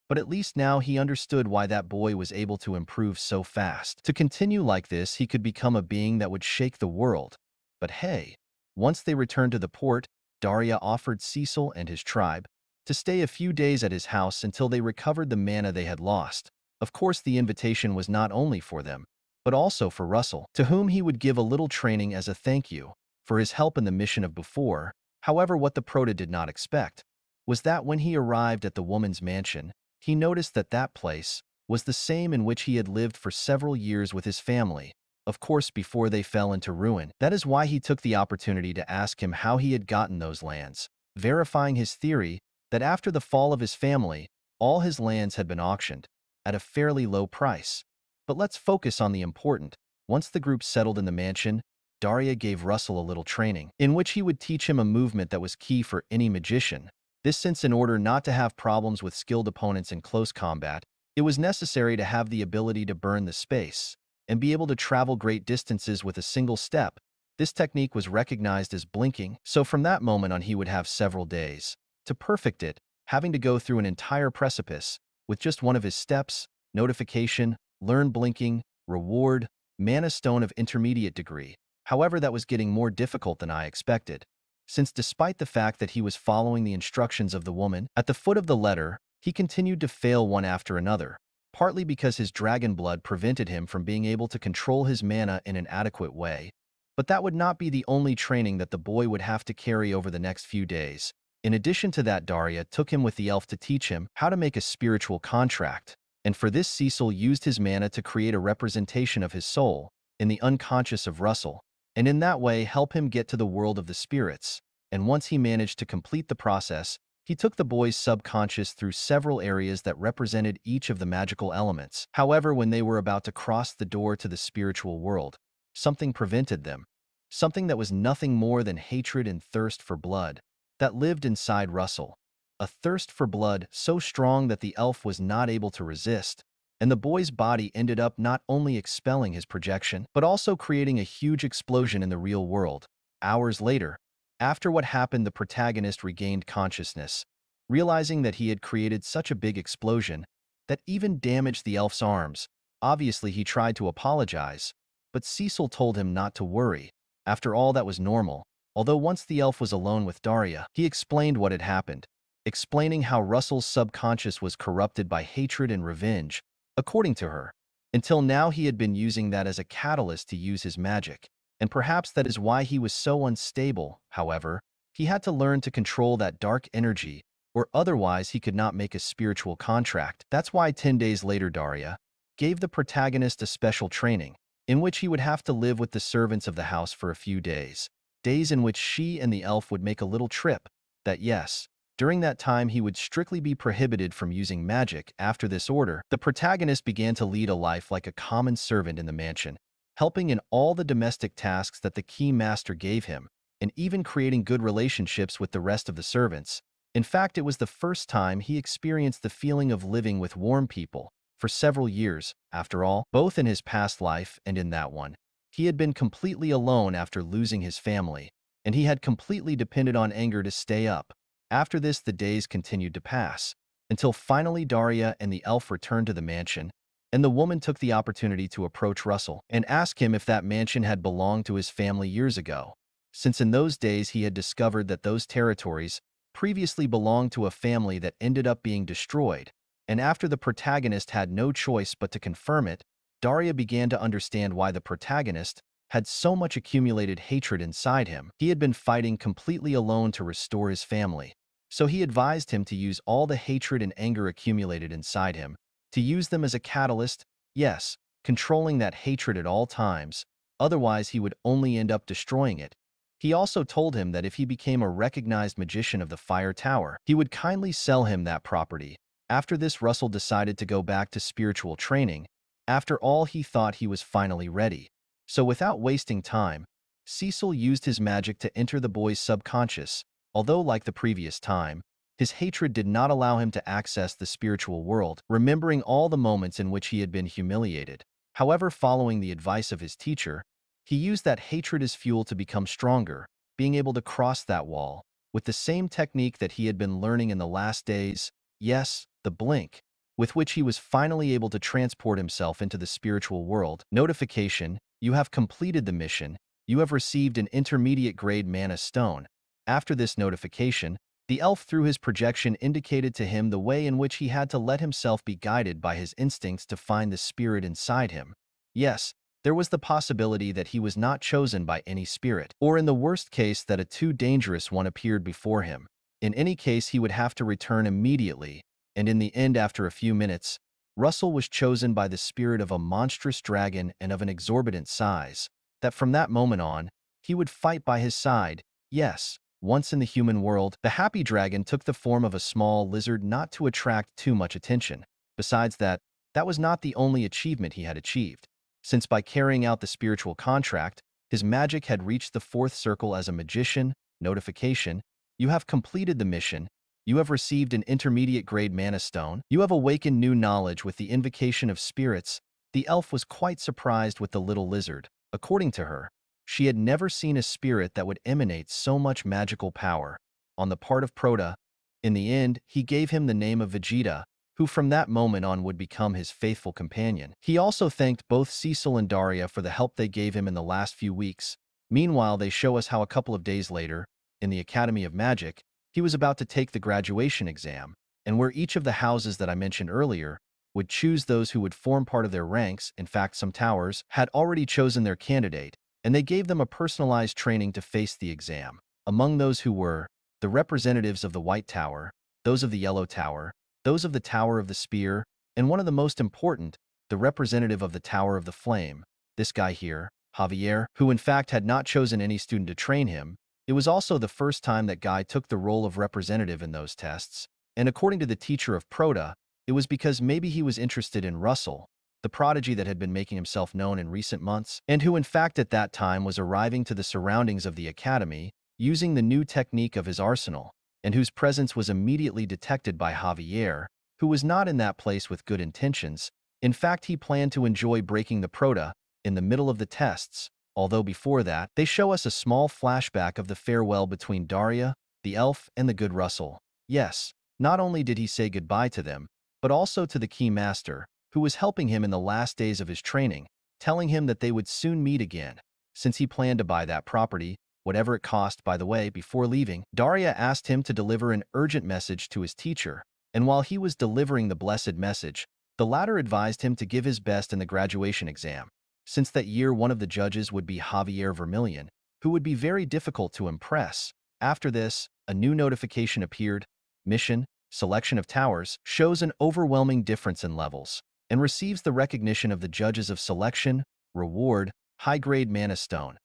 But at least now he understood why that boy was able to improve so fast. To continue like this, he could become a being that would shake the world. But hey, once they returned to the port, Daria offered Cecil and his tribe to stay a few days at his house until they recovered the mana they had lost. Of course, the invitation was not only for them, but also for Russell, to whom he would give a little training as a thank you for his help in the mission of before. However, what the Prota did not expect was that when he arrived at the woman's mansion, he noticed that that place was the same in which he had lived for several years with his family, of course before they fell into ruin. That is why he took the opportunity to ask him how he had gotten those lands, verifying his theory that after the fall of his family, all his lands had been auctioned at a fairly low price. But let's focus on the important. Once the group settled in the mansion, Daria gave Russell a little training, in which he would teach him a movement that was key for any magician. This since in order not to have problems with skilled opponents in close combat, it was necessary to have the ability to burn the space and be able to travel great distances with a single step. This technique was recognized as blinking, so from that moment on he would have several days to perfect it, having to go through an entire precipice with just one of his steps. Notification: learn blinking, reward, mana stone of intermediate degree. However, that was getting more difficult than I expected, since despite the fact that he was following the instructions of the woman, at the foot of the letter, he continued to fail one after another, partly because his dragon blood prevented him from being able to control his mana in an adequate way. But that would not be the only training that the boy would have to carry over the next few days. In addition to that, Daria took him with the elf to teach him how to make a spiritual contract, and for this Cecil used his mana to create a representation of his soul in the unconscious of Russell, and in that way help him get to the world of the spirits. And once he managed to complete the process, he took the boy's subconscious through several areas that represented each of the magical elements. However, when they were about to cross the door to the spiritual world, something prevented them. Something that was nothing more than hatred and thirst for blood that lived inside Russell. A thirst for blood so strong that the elf was not able to resist, and the boy's body ended up not only expelling his projection, but also creating a huge explosion in the real world. Hours later, after what happened, the protagonist regained consciousness, realizing that he had created such a big explosion that even damaged the elf's arms. Obviously, he tried to apologize, but Cecil told him not to worry. After all, that was normal. Although once the elf was alone with Daria, he explained what had happened, explaining how Russell's subconscious was corrupted by hatred and revenge, according to her. Until now, he had been using that as a catalyst to use his magic, and perhaps that is why he was so unstable. However, he had to learn to control that dark energy, or otherwise he could not make a spiritual contract. That's why 10 days later Daria gave the protagonist a special training, in which he would have to live with the servants of the house for a few days. Days in which she and the elf would make a little trip. That yes, during that time he would strictly be prohibited from using magic. After this order, the protagonist began to lead a life like a common servant in the mansion, helping in all the domestic tasks that the key master gave him, and even creating good relationships with the rest of the servants. In fact, it was the first time he experienced the feeling of living with warm people for several years. After all, both in his past life and in that one, he had been completely alone after losing his family, and he had completely depended on anger to stay up. After this, the days continued to pass, until finally Daria and the elf returned to the mansion, and the woman took the opportunity to approach Russell and ask him if that mansion had belonged to his family years ago, since in those days he had discovered that those territories previously belonged to a family that ended up being destroyed. And after the protagonist had no choice but to confirm it, Daria began to understand why the protagonist had so much accumulated hatred inside him. He had been fighting completely alone to restore his family, so he advised him to use all the hatred and anger accumulated inside him, to use them as a catalyst, yes, controlling that hatred at all times, otherwise he would only end up destroying it. He also told him that if he became a recognized magician of the Fire Tower, he would kindly sell him that property. After this, Russell decided to go back to spiritual training. After all, he thought he was finally ready. So without wasting time, Cecil used his magic to enter the boy's subconscious. Although like the previous time, his hatred did not allow him to access the spiritual world, remembering all the moments in which he had been humiliated. However, following the advice of his teacher, he used that hatred as fuel to become stronger, being able to cross that wall, with the same technique that he had been learning in the last days, yes, the blink, with which he was finally able to transport himself into the spiritual world. Notification: you have completed the mission. You have received an intermediate grade mana stone. After this notification, the elf through his projection indicated to him the way in which he had to let himself be guided by his instincts to find the spirit inside him. Yes, there was the possibility that he was not chosen by any spirit, or in the worst case that a too dangerous one appeared before him. In any case, he would have to return immediately, and in the end, after a few minutes, Russell was chosen by the spirit of a monstrous dragon and of an exorbitant size, that from that moment on, he would fight by his side. Yes, once in the human world, the happy dragon took the form of a small lizard not to attract too much attention. Besides that, that was not the only achievement he had achieved, since by carrying out the spiritual contract, his magic had reached the fourth circle as a magician. Notification: you have completed the mission. You have received an intermediate grade mana stone. You have awakened new knowledge with the invocation of spirits. The elf was quite surprised with the little lizard. According to her, she had never seen a spirit that would emanate so much magical power. On the part of Prota, in the end, he gave him the name of Vegeta, who from that moment on would become his faithful companion. He also thanked both Cecil and Daria for the help they gave him in the last few weeks. Meanwhile, they show us how a couple of days later, in the Academy of Magic, he was about to take the graduation exam, and where each of the houses that I mentioned earlier would choose those who would form part of their ranks. In fact, some towers had already chosen their candidate, and they gave them a personalized training to face the exam. Among those who were the representatives of the White Tower, those of the Yellow Tower, those of the Tower of the Spear, and one of the most important, the representative of the Tower of the Flame, this guy here, Javier, who in fact had not chosen any student to train him. It was also the first time that Guy took the role of representative in those tests, and according to the teacher of Prota, it was because maybe he was interested in Russell, the prodigy that had been making himself known in recent months, and who in fact at that time was arriving to the surroundings of the academy, using the new technique of his arsenal, and whose presence was immediately detected by Javier, who was not in that place with good intentions. In fact, he planned to enjoy breaking the Prota in the middle of the tests. Although before that, they show us a small flashback of the farewell between Daria, the elf, and the good Russell. Yes, not only did he say goodbye to them, but also to the key master, who was helping him in the last days of his training, telling him that they would soon meet again, since he planned to buy that property, whatever it cost. By the way, before leaving, Daria asked him to deliver an urgent message to his teacher, and while he was delivering the blessed message, the latter advised him to give his best in the graduation exam. Since that year one of the judges would be Javier Vermilion, who would be very difficult to impress. After this, a new notification appeared. Mission, Selection of Towers, shows an overwhelming difference in levels, and receives the recognition of the judges of Selection, Reward, High-Grade Mana Stone.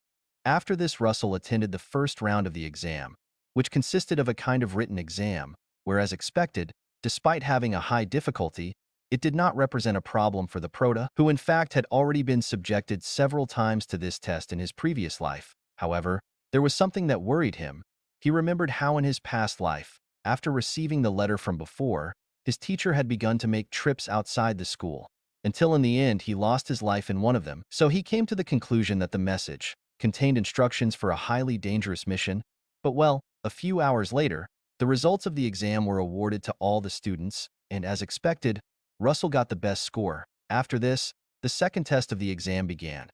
After this, Russell attended the first round of the exam, which consisted of a kind of written exam, where as expected, despite having a high difficulty, it did not represent a problem for the prota, who in fact had already been subjected several times to this test in his previous life. However, there was something that worried him. He remembered how in his past life, after receiving the letter from before, his teacher had begun to make trips outside the school, until in the end he lost his life in one of them. So he came to the conclusion that the message contained instructions for a highly dangerous mission. But well, a few hours later, the results of the exam were awarded to all the students, and as expected, Russell got the best score. After this, the second test of the exam began,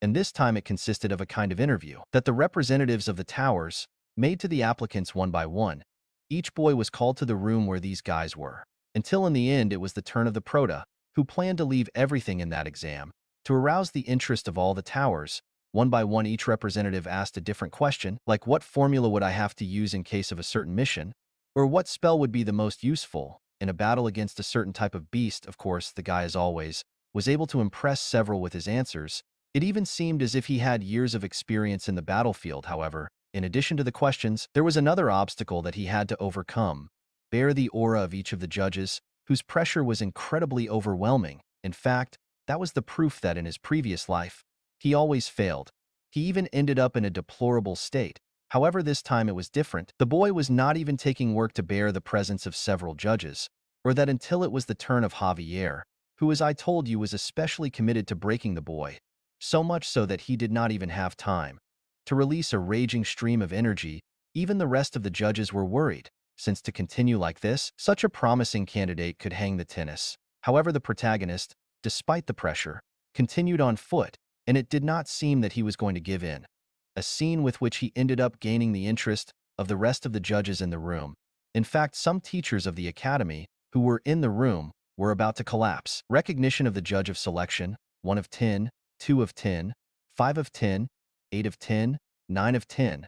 and this time it consisted of a kind of interview that the representatives of the towers made to the applicants one by one. Each boy was called to the room where these guys were, until in the end it was the turn of the prota, who planned to leave everything in that exam to arouse the interest of all the towers. One by one each representative asked a different question, like what formula would I have to use in case of a certain mission, or what spell would be the most useful in a battle against a certain type of beast. Of course, the guy, as always, was able to impress several with his answers. It even seemed as if he had years of experience in the battlefield. However, in addition to the questions, there was another obstacle that he had to overcome: bear the aura of each of the judges, whose pressure was incredibly overwhelming. In fact, that was the proof that in his previous life, he always failed. He even ended up in a deplorable state. However, this time it was different. The boy was not even taking work to bear the presence of several judges, or that until it was the turn of Javier, who, as I told you, was especially committed to breaking the boy, so much so that he did not even have time to release a raging stream of energy. Even the rest of the judges were worried, since to continue like this, such a promising candidate could hang the tennis. However, the protagonist, despite the pressure, continued on foot, and it did not seem that he was going to give in. A scene with which he ended up gaining the interest of the rest of the judges in the room. In fact, some teachers of the academy who were in the room were about to collapse. Recognition of the judge of selection: 1 of 10, 2 of 10, 5 of 10, 8 of 10, 9 of 10.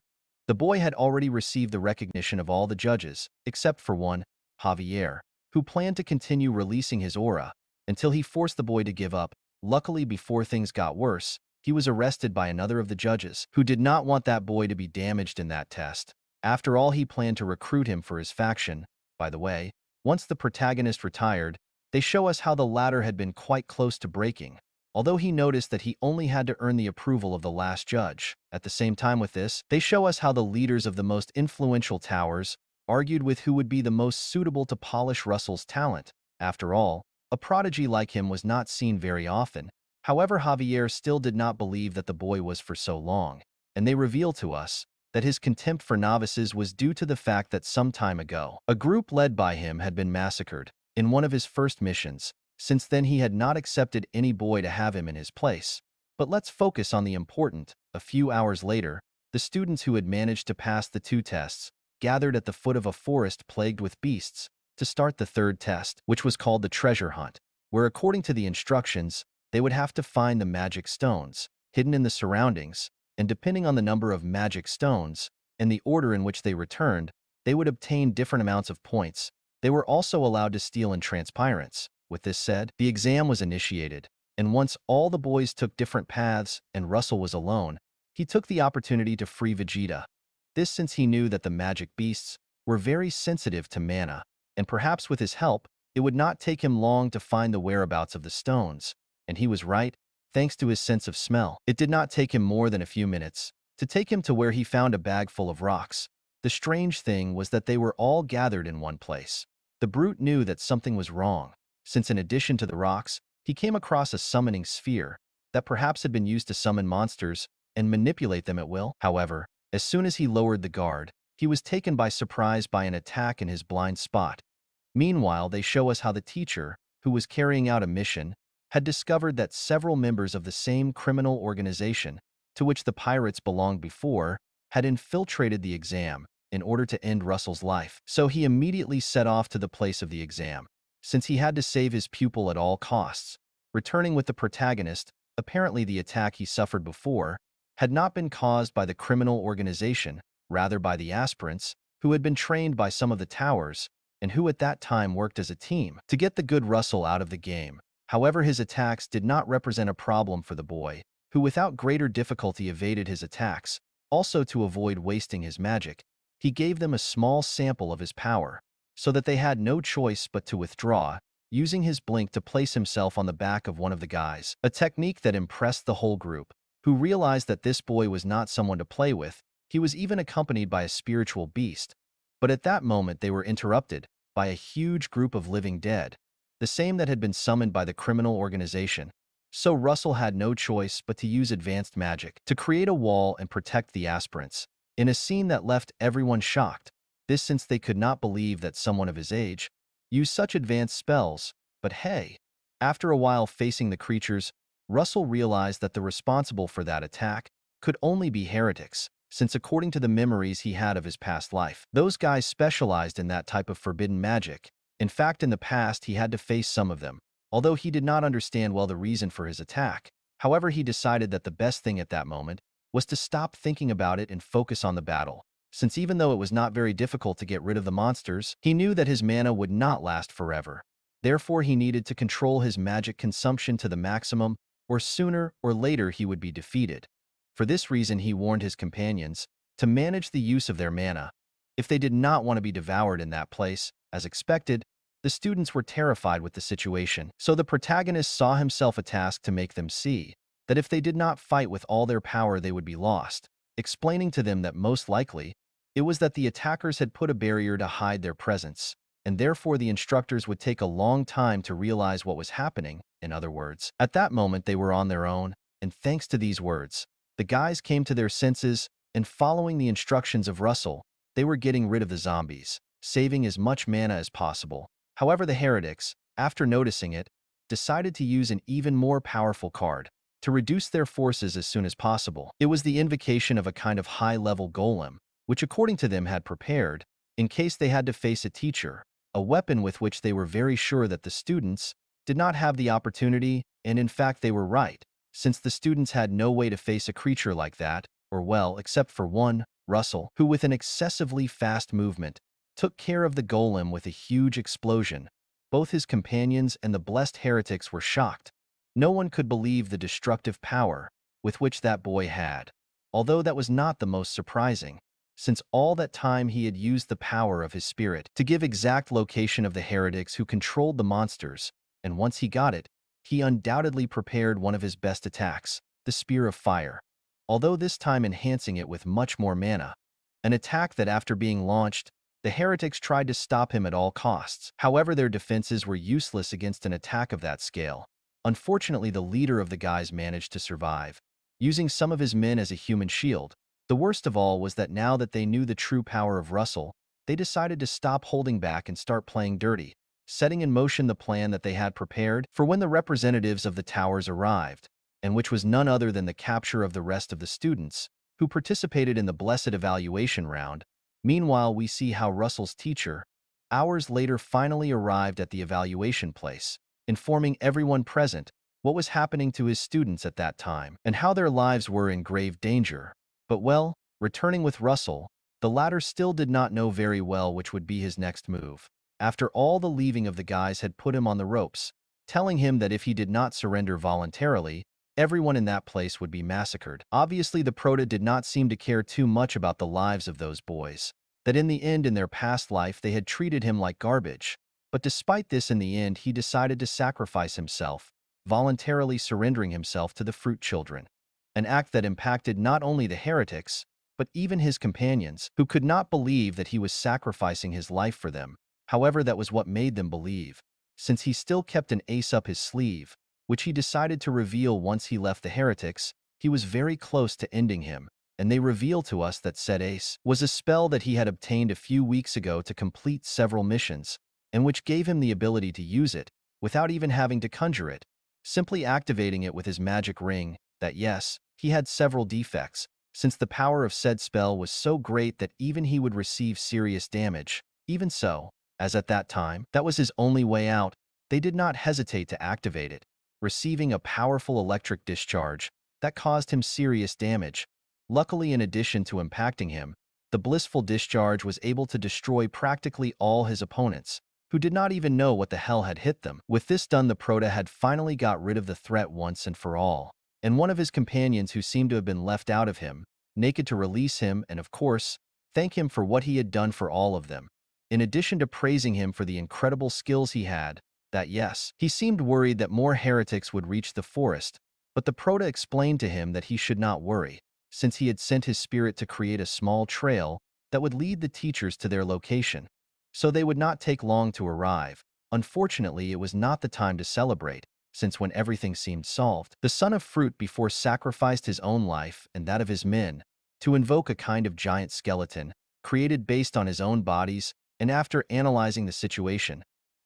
The boy had already received the recognition of all the judges, except for one, Javier, who planned to continue releasing his aura until he forced the boy to give up. Luckily, before things got worse, he was arrested by another of the judges, who did not want that boy to be damaged in that test. After all, he planned to recruit him for his faction. By the way, once the protagonist retired, they show us how the latter had been quite close to breaking, although he noticed that he only had to earn the approval of the last judge. At the same time with this, they show us how the leaders of the most influential towers argued with who would be the most suitable to polish Russell's talent. After all, a prodigy like him was not seen very often. However, Javier still did not believe that the boy was for so long, and they reveal to us that his contempt for novices was due to the fact that some time ago, a group led by him had been massacred in one of his first missions. Since then, he had not accepted any boy to have him in his place. But let's focus on the important. A few hours later, the students who had managed to pass the 2 tests gathered at the foot of a forest plagued with beasts to start the 3rd test, which was called the treasure hunt, where according to the instructions, they would have to find the magic stones hidden in the surroundings, and depending on the number of magic stones and the order in which they returned, they would obtain different amounts of points. They were also allowed to steal in transparence. With this said, the exam was initiated, and once all the boys took different paths and Russell was alone, he took the opportunity to free Vegeta. This since he knew that the magic beasts were very sensitive to mana, and perhaps with his help, it would not take him long to find the whereabouts of the stones. And he was right, thanks to his sense of smell. It did not take him more than a few minutes to take him to where he found a bag full of rocks. The strange thing was that they were all gathered in one place. The brute knew that something was wrong, since in addition to the rocks, he came across a summoning sphere that perhaps had been used to summon monsters and manipulate them at will. However, as soon as he lowered the guard, he was taken by surprise by an attack in his blind spot. Meanwhile, they show us how the teacher who was carrying out a mission, had discovered that several members of the same criminal organization to which the pirates belonged before had infiltrated the exam in order to end Russell's life. So he immediately set off to the place of the exam, since he had to save his pupil at all costs. Returning with the protagonist, apparently the attack he suffered before had not been caused by the criminal organization, rather by the aspirants, who had been trained by some of the towers and who at that time worked as a team to get the good Russell out of the game. However, his attacks did not represent a problem for the boy, who without greater difficulty evaded his attacks. Also, to avoid wasting his magic, he gave them a small sample of his power, so that they had no choice but to withdraw, using his blink to place himself on the back of one of the guys, a technique that impressed the whole group, who realized that this boy was not someone to play with. He was even accompanied by a spiritual beast. But at that moment they were interrupted by a huge group of living dead, the same that had been summoned by the criminal organization. So Russell had no choice but to use advanced magic to create a wall and protect the aspirants, in a scene that left everyone shocked, this since they could not believe that someone of his age used such advanced spells. But hey, after a while facing the creatures, Russell realized that the responsible for that attack could only be heretics, since according to the memories he had of his past life, those guys specialized in that type of forbidden magic. In fact, in the past he had to face some of them, although he did not understand well the reason for his attack. However, he decided that the best thing at that moment was to stop thinking about it and focus on the battle, since even though it was not very difficult to get rid of the monsters, he knew that his mana would not last forever. Therefore, he needed to control his magic consumption to the maximum, or sooner or later he would be defeated. For this reason, he warned his companions to manage the use of their mana if they did not want to be devoured in that place. As expected, the students were terrified with the situation, so the protagonist saw himself a task to make them see that if they did not fight with all their power they would be lost, explaining to them that most likely it was that the attackers had put a barrier to hide their presence, and therefore the instructors would take a long time to realize what was happening. In other words, at that moment they were on their own, and thanks to these words, the guys came to their senses, and following the instructions of Russell, they were getting rid of the zombies, saving as much mana as possible. However, the heretics, after noticing it, decided to use an even more powerful card to reduce their forces as soon as possible. It was the invocation of a kind of high-level golem, which according to them had prepared, in case they had to face a teacher, a weapon with which they were very sure that the students did not have the opportunity, and in fact they were right, since the students had no way to face a creature like that, or well, except for one, Russell, who with an excessively fast movement took care of the golem with a huge explosion. Both his companions and the blessed heretics were shocked. No one could believe the destructive power with which that boy had, although that was not the most surprising, since all that time he had used the power of his spirit to give exact location of the heretics who controlled the monsters, and once he got it, he undoubtedly prepared one of his best attacks, the Spear of Fire, although this time enhancing it with much more mana, an attack that after being launched, the heretics tried to stop him at all costs. However, their defenses were useless against an attack of that scale. Unfortunately, the leader of the guys managed to survive, using some of his men as a human shield. The worst of all was that now that they knew the true power of Russell, they decided to stop holding back and start playing dirty, setting in motion the plan that they had prepared for when the representatives of the towers arrived, and which was none other than the capture of the rest of the students who participated in the blessed evaluation round. Meanwhile, we see how Russell's teacher, hours later, finally arrived at the evaluation place, informing everyone present what was happening to his students at that time and how their lives were in grave danger. But well, returning with Russell, the latter still did not know very well which would be his next move. After all, the leaving of the guys had put him on the ropes, telling him that if he did not surrender voluntarily, everyone in that place would be massacred. Obviously, the Prota did not seem to care too much about the lives of those boys, that in the end in their past life they had treated him like garbage. But despite this, in the end he decided to sacrifice himself, voluntarily surrendering himself to the Fruit Children, an act that impacted not only the heretics, but even his companions, who could not believe that he was sacrificing his life for them. However, that was what made them believe, since he still kept an ace up his sleeve, which he decided to reveal once he left the heretics. He was very close to ending him, and they reveal to us that said ace was a spell that he had obtained a few weeks ago to complete several missions, and which gave him the ability to use it without even having to conjure it, simply activating it with his magic ring. That yes, he had several defects, since the power of said spell was so great that even he would receive serious damage. Even so, as at that time, that was his only way out, they did not hesitate to activate it, receiving a powerful electric discharge that caused him serious damage. Luckily, in addition to impacting him, the blissful discharge was able to destroy practically all his opponents, who did not even know what the hell had hit them. With this done, the Prota had finally got rid of the threat once and for all, and one of his companions who seemed to have been left out of him, naked to release him and, of course, thank him for what he had done for all of them. In addition to praising him for the incredible skills he had, that yes, he seemed worried that more heretics would reach the forest, but the Prota explained to him that he should not worry, since he had sent his spirit to create a small trail that would lead the teachers to their location, so they would not take long to arrive. Unfortunately, it was not the time to celebrate, since when everything seemed solved, the Son of Fruit before sacrificed his own life and that of his men to invoke a kind of giant skeleton, created based on his own bodies, and after analyzing the situation,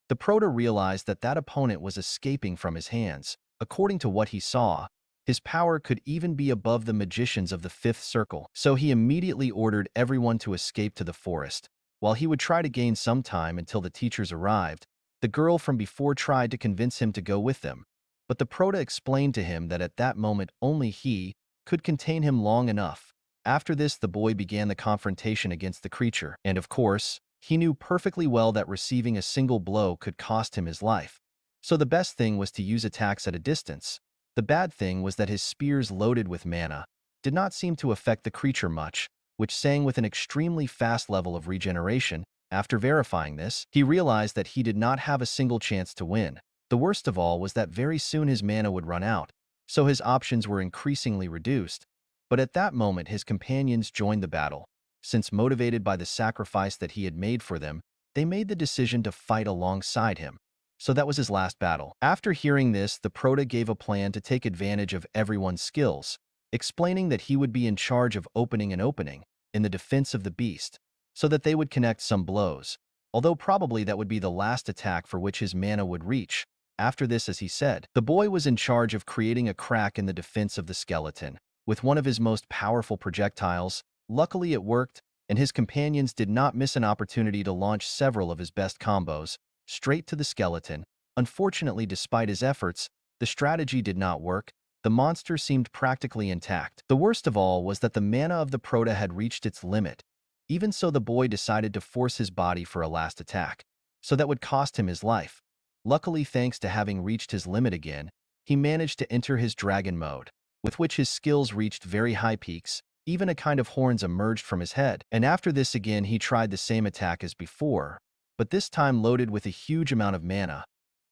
the Prota realized that that opponent was escaping from his hands. According to what he saw, his power could even be above the magicians of the fifth circle, so he immediately ordered everyone to escape to the forest. While he would try to gain some time until the teachers arrived, the girl from before tried to convince him to go with them, but the Prota explained to him that at that moment only he could contain him long enough. After this, the boy began the confrontation against the creature, and of course, he knew perfectly well that receiving a single blow could cost him his life. So the best thing was to use attacks at a distance. The bad thing was that his spears loaded with mana did not seem to affect the creature much, which sang with an extremely fast level of regeneration. After verifying this, he realized that he did not have a single chance to win. The worst of all was that very soon his mana would run out, so his options were increasingly reduced. But at that moment his companions joined the battle. Since motivated by the sacrifice that he had made for them, they made the decision to fight alongside him. So that was his last battle. After hearing this, the Prota gave a plan to take advantage of everyone's skills, explaining that he would be in charge of opening an opening in the defense of the beast, so that they would connect some blows, although probably that would be the last attack for which his mana would reach. After this, as he said, the boy was in charge of creating a crack in the defense of the skeleton with one of his most powerful projectiles. Luckily it worked, and his companions did not miss an opportunity to launch several of his best combos straight to the skeleton. Unfortunately, despite his efforts, the strategy did not work. The monster seemed practically intact. The worst of all was that the mana of the Prota had reached its limit. Even so, the boy decided to force his body for a last attack, so that would cost him his life. Luckily, thanks to having reached his limit again, he managed to enter his dragon mode, with which his skills reached very high peaks. Even a kind of horns emerged from his head, and after this again he tried the same attack as before, but this time loaded with a huge amount of mana.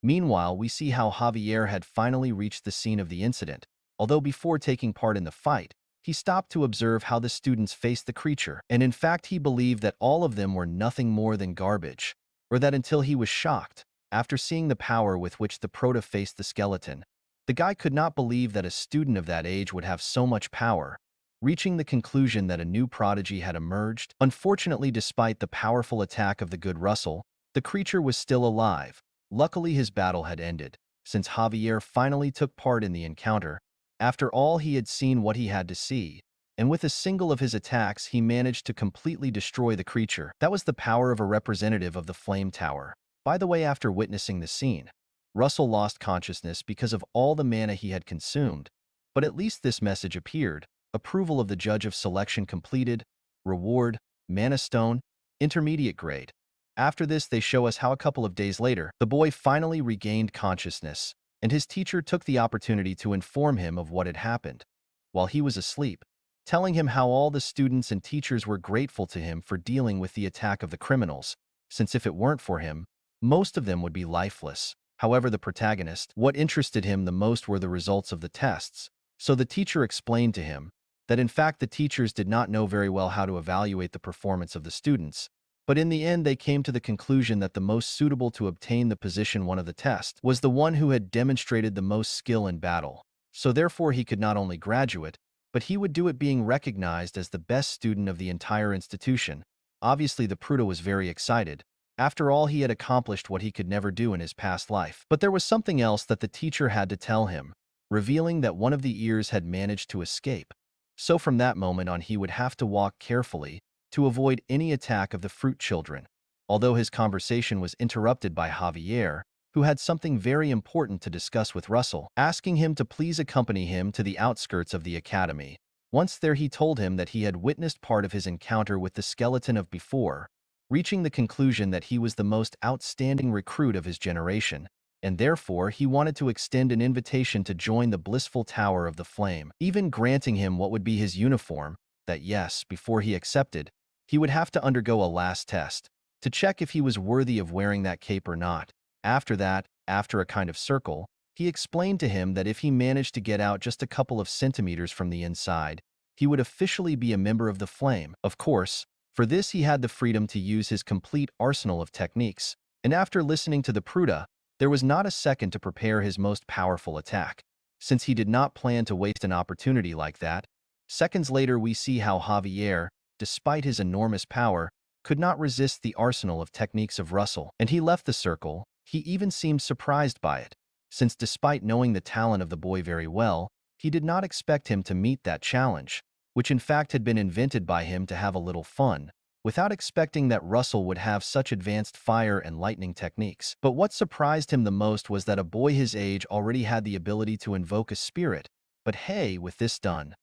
Meanwhile, we see how HEIR had finally reached the scene of the incident. Although before taking part in the fight, he stopped to observe how the students faced the creature, and in fact he believed that all of them were nothing more than garbage, or that until he was shocked, after seeing the power with which the Prota faced the skeleton. The guy could not believe that a student of that age would have so much power, reaching the conclusion that a new prodigy had emerged. Unfortunately, despite the powerful attack of the good Russell, the creature was still alive. Luckily, his battle had ended, since HEIR finally took part in the encounter. After all, he had seen what he had to see, and with a single of his attacks he managed to completely destroy the creature. That was the power of a representative of the Flame Tower. By the way, after witnessing the scene, Russell lost consciousness because of all the mana he had consumed, but at least this message appeared. Approval of the judge of selection completed. Reward, Mana Stone, Intermediate grade. After this, they show us how a couple of days later, the boy finally regained consciousness, and his teacher took the opportunity to inform him of what had happened while he was asleep, telling him how all the students and teachers were grateful to him for dealing with the attack of the criminals, since if it weren't for him, most of them would be lifeless. However, the protagonist, what interested him the most were the results of the tests, so the teacher explained to him that in fact the teachers did not know very well how to evaluate the performance of the students, but in the end they came to the conclusion that the most suitable to obtain the position 1 of the test was the one who had demonstrated the most skill in battle. So therefore he could not only graduate, but he would do it being recognized as the best student of the entire institution. Obviously the Prota was very excited. After all, he had accomplished what he could never do in his past life. But there was something else that the teacher had to tell him, revealing that one of the ears had managed to escape. So from that moment on, he would have to walk carefully to avoid any attack of the fruit children. Although his conversation was interrupted by Javier, who had something very important to discuss with Russell, asking him to please accompany him to the outskirts of the academy. Once there, he told him that he had witnessed part of his encounter with the skeleton of before, reaching the conclusion that he was the most outstanding recruit of his generation, and therefore he wanted to extend an invitation to join the blissful Tower of the Flame, even granting him what would be his uniform, that yes, before he accepted, he would have to undergo a last test, to check if he was worthy of wearing that cape or not. After that, after a kind of circle, he explained to him that if he managed to get out just a couple of centimeters from the inside, he would officially be a member of the Flame. Of course, for this he had the freedom to use his complete arsenal of techniques, and after listening to the Pruta, there was not a second to prepare his most powerful attack, since he did not plan to waste an opportunity like that. Seconds later, we see how Javier, despite his enormous power, could not resist the arsenal of techniques of Russell, and he left the circle. He even seemed surprised by it, since despite knowing the talent of the boy very well, he did not expect him to meet that challenge, which in fact had been invented by him to have a little fun, without expecting that Russell would have such advanced fire and lightning techniques. But what surprised him the most was that a boy his age already had the ability to invoke a spirit. But hey, with this done,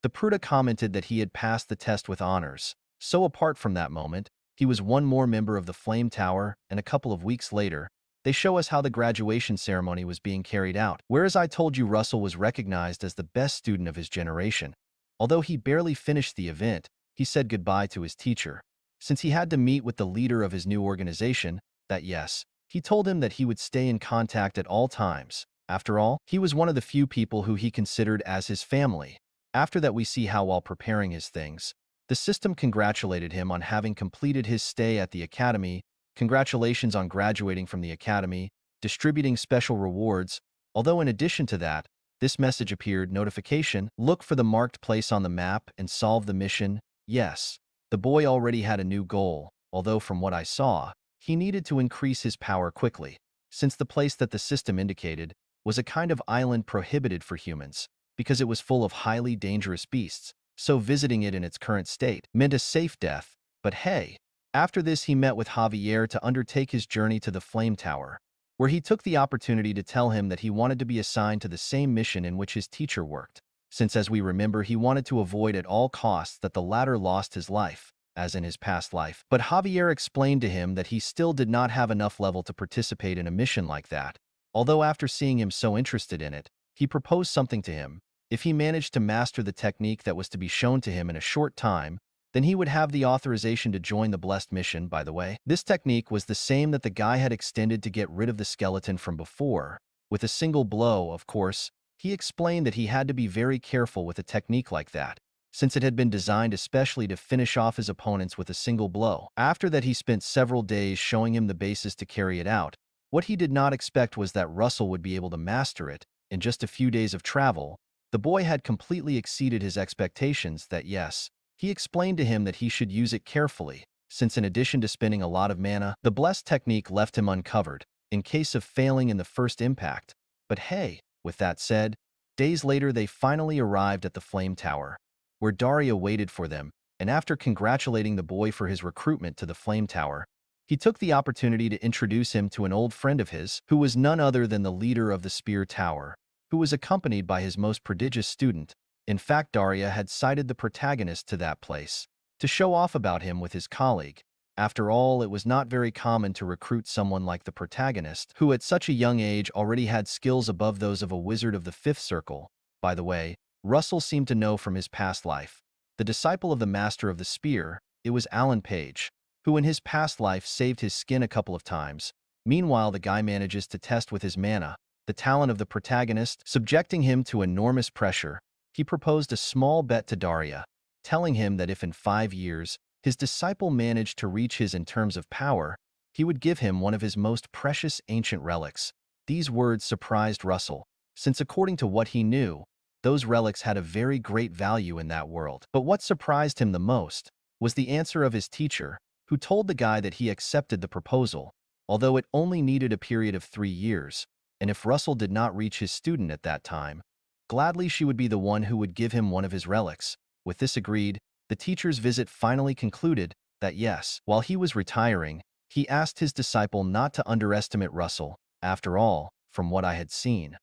the Pruta commented that he had passed the test with honors. So apart from that moment, he was one more member of the Flame Tower, and a couple of weeks later, they show us how the graduation ceremony was being carried out. Whereas I told you Russell was recognized as the best student of his generation. Although he barely finished the event, he said goodbye to his teacher, since he had to meet with the leader of his new organization, that yes, he told him that he would stay in contact at all times. After all, he was one of the few people who he considered as his family. After that, we see how while preparing his things, the system congratulated him on having completed his stay at the academy. Congratulations on graduating from the academy, distributing special rewards. Although in addition to that, this message appeared: notification, look for the marked place on the map and solve the mission. Yes, the boy already had a new goal, although from what I saw, he needed to increase his power quickly, since the place that the system indicated was a kind of island prohibited for humans, because it was full of highly dangerous beasts, so visiting it in its current state meant a safe death. But hey, after this he met with Javier to undertake his journey to the Flame Tower, where he took the opportunity to tell him that he wanted to be assigned to the same mission in which his teacher worked, since as we remember he wanted to avoid at all costs that the latter lost his life, as in his past life. But Javier explained to him that he still did not have enough level to participate in a mission like that, although after seeing him so interested in it, he proposed something to him. If he managed to master the technique that was to be shown to him in a short time, then he would have the authorization to join the blessed mission. By the way, this technique was the same that the guy had extended to get rid of the skeleton from before, with a single blow. Of course, he explained that he had to be very careful with a technique like that, since it had been designed especially to finish off his opponents with a single blow. After that, he spent several days showing him the basis to carry it out. What he did not expect was that Russell would be able to master it in just a few days of travel. The boy had completely exceeded his expectations. That yes, he explained to him that he should use it carefully, since in addition to spending a lot of mana, the blessed technique left him uncovered, in case of failing in the first impact. But hey, with that said, days later they finally arrived at the Flame Tower, where Daria waited for them, and after congratulating the boy for his recruitment to the Flame Tower, he took the opportunity to introduce him to an old friend of his, who was none other than the leader of the Spear Tower, who was accompanied by his most prodigious student. In fact, Daria had cited the protagonist to that place, to show off about him with his colleague. After all, it was not very common to recruit someone like the protagonist, who at such a young age already had skills above those of a wizard of the fifth circle. By the way, Russell seemed to know from his past life, the disciple of the Master of the Spear, it was Alan Page, who in his past life saved his skin a couple of times. Meanwhile, the guy manages to test with his mana the talent of the protagonist, subjecting him to enormous pressure. He proposed a small bet to Daria, telling him that if in 5 years his disciple managed to reach his in terms of power, he would give him one of his most precious ancient relics. These words surprised Russell, since according to what he knew, those relics had a very great value in that world. But what surprised him the most was the answer of his teacher, who told the guy that he accepted the proposal, although it only needed a period of 3 years, and if Russell did not reach his student at that time, gladly she would be the one who would give him one of his relics. With this agreed, the teacher's visit finally concluded that yes, while he was retiring, he asked his disciple not to underestimate Russell. After all, from what I had seen,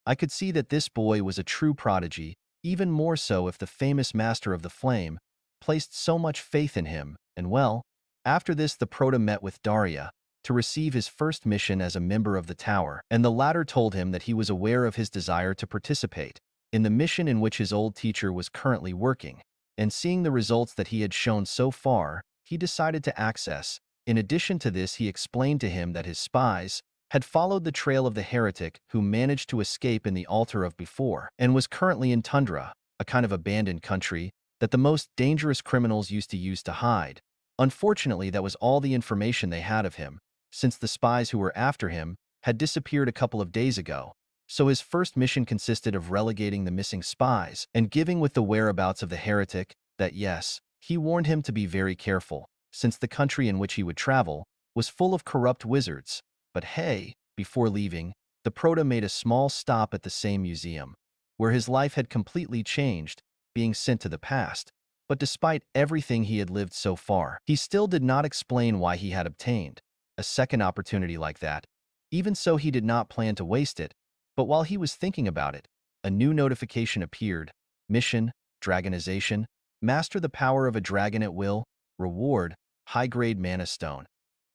I could see that this boy was a true prodigy, even more so if the famous Master of the Flame placed so much faith in him. And well, after this the Proto met with Daria to receive his first mission as a member of the tower, and the latter told him that he was aware of his desire to participate in the mission in which his old teacher was currently working, and seeing the results that he had shown so far, he decided to access. In addition to this, he explained to him that his spies had followed the trail of the heretic who managed to escape in the altar of before and was currently in Tundra, a kind of abandoned country that the most dangerous criminals used to use to hide. Unfortunately, that was all the information they had of him, since the spies who were after him had disappeared a couple of days ago. So his first mission consisted of relegating the missing spies and giving with the whereabouts of the heretic that yes, he warned him to be very careful, since the country in which he would travel was full of corrupt wizards. But hey, before leaving, the Proto made a small stop at the same museum, where his life had completely changed, being sent to the past. But despite everything he had lived so far, he still did not explain why he had obtained a second opportunity like that. Even so, he did not plan to waste it. But while he was thinking about it, a new notification appeared. Mission, Dragonization, master the power of a dragon at will, reward, high-grade mana stone.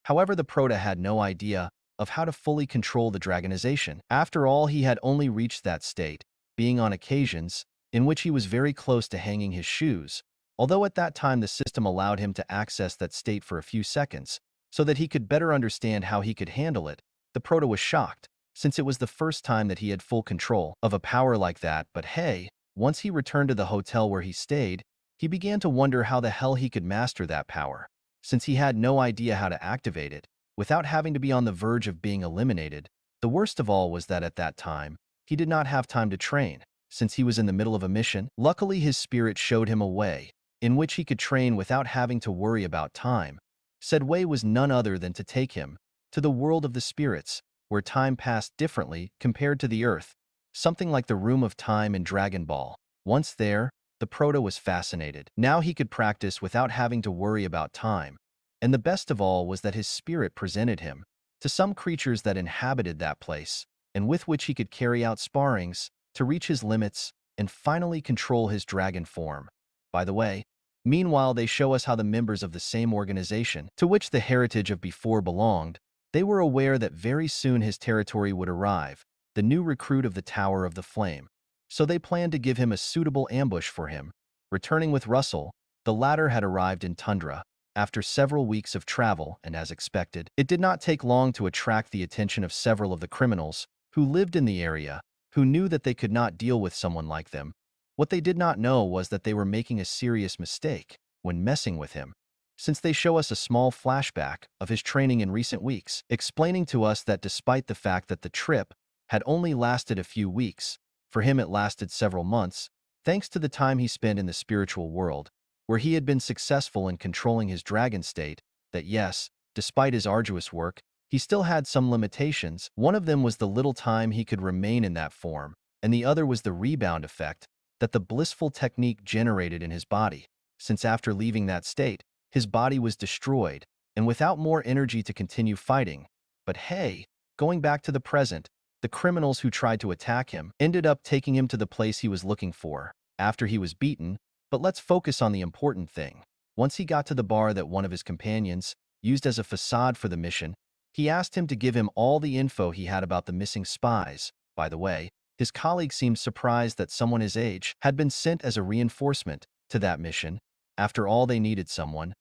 However, the Proto had no idea of how to fully control the dragonization. After all, he had only reached that state, being on occasions in which he was very close to hanging his shoes, although at that time the system allowed him to access that state for a few seconds, so that he could better understand how he could handle it. The Proto was shocked, since it was the first time that he had full control of a power like that. But hey, once he returned to the hotel where he stayed, he began to wonder how the hell he could master that power, since he had no idea how to activate it without having to be on the verge of being eliminated. The worst of all was that at that time, he did not have time to train, since he was in the middle of a mission. Luckily, his spirit showed him a way in which he could train without having to worry about time. Said way was none other than to take him to the world of the spirits, where time passed differently compared to the Earth, something like the Room of Time in Dragon Ball. Once there, the Proto was fascinated. Now he could practice without having to worry about time, and the best of all was that his spirit presented him to some creatures that inhabited that place, and with which he could carry out sparrings to reach his limits and finally control his dragon form. By the way, meanwhile, they show us how the members of the same organization to which the heritage of before belonged, they were aware that very soon his territory would arrive, the new recruit of the Tower of the Flame. So they planned to give him a suitable ambush for him. Returning with Russell, the latter had arrived in Tundra after several weeks of travel, and as expected, it did not take long to attract the attention of several of the criminals who lived in the area, who knew that they could not deal with someone like them. What they did not know was that they were making a serious mistake when messing with him, since they show us a small flashback of his training in recent weeks, explaining to us that despite the fact that the trip had only lasted a few weeks, for him it lasted several months, thanks to the time he spent in the spiritual world, where he had been successful in controlling his dragon state, that yes, despite his arduous work, he still had some limitations. One of them was the little time he could remain in that form, and the other was the rebound effect that the blissful technique generated in his body, since after leaving that state, his body was destroyed, and without more energy to continue fighting. But hey, going back to the present, the criminals who tried to attack him ended up taking him to the place he was looking for, after he was beaten. But let's focus on the important thing. Once he got to the bar that one of his companions used as a facade for the mission, he asked him to give him all the info he had about the missing spies. By the way, his colleague seemed surprised that someone his age had been sent as a reinforcement to that mission. After all, they needed someone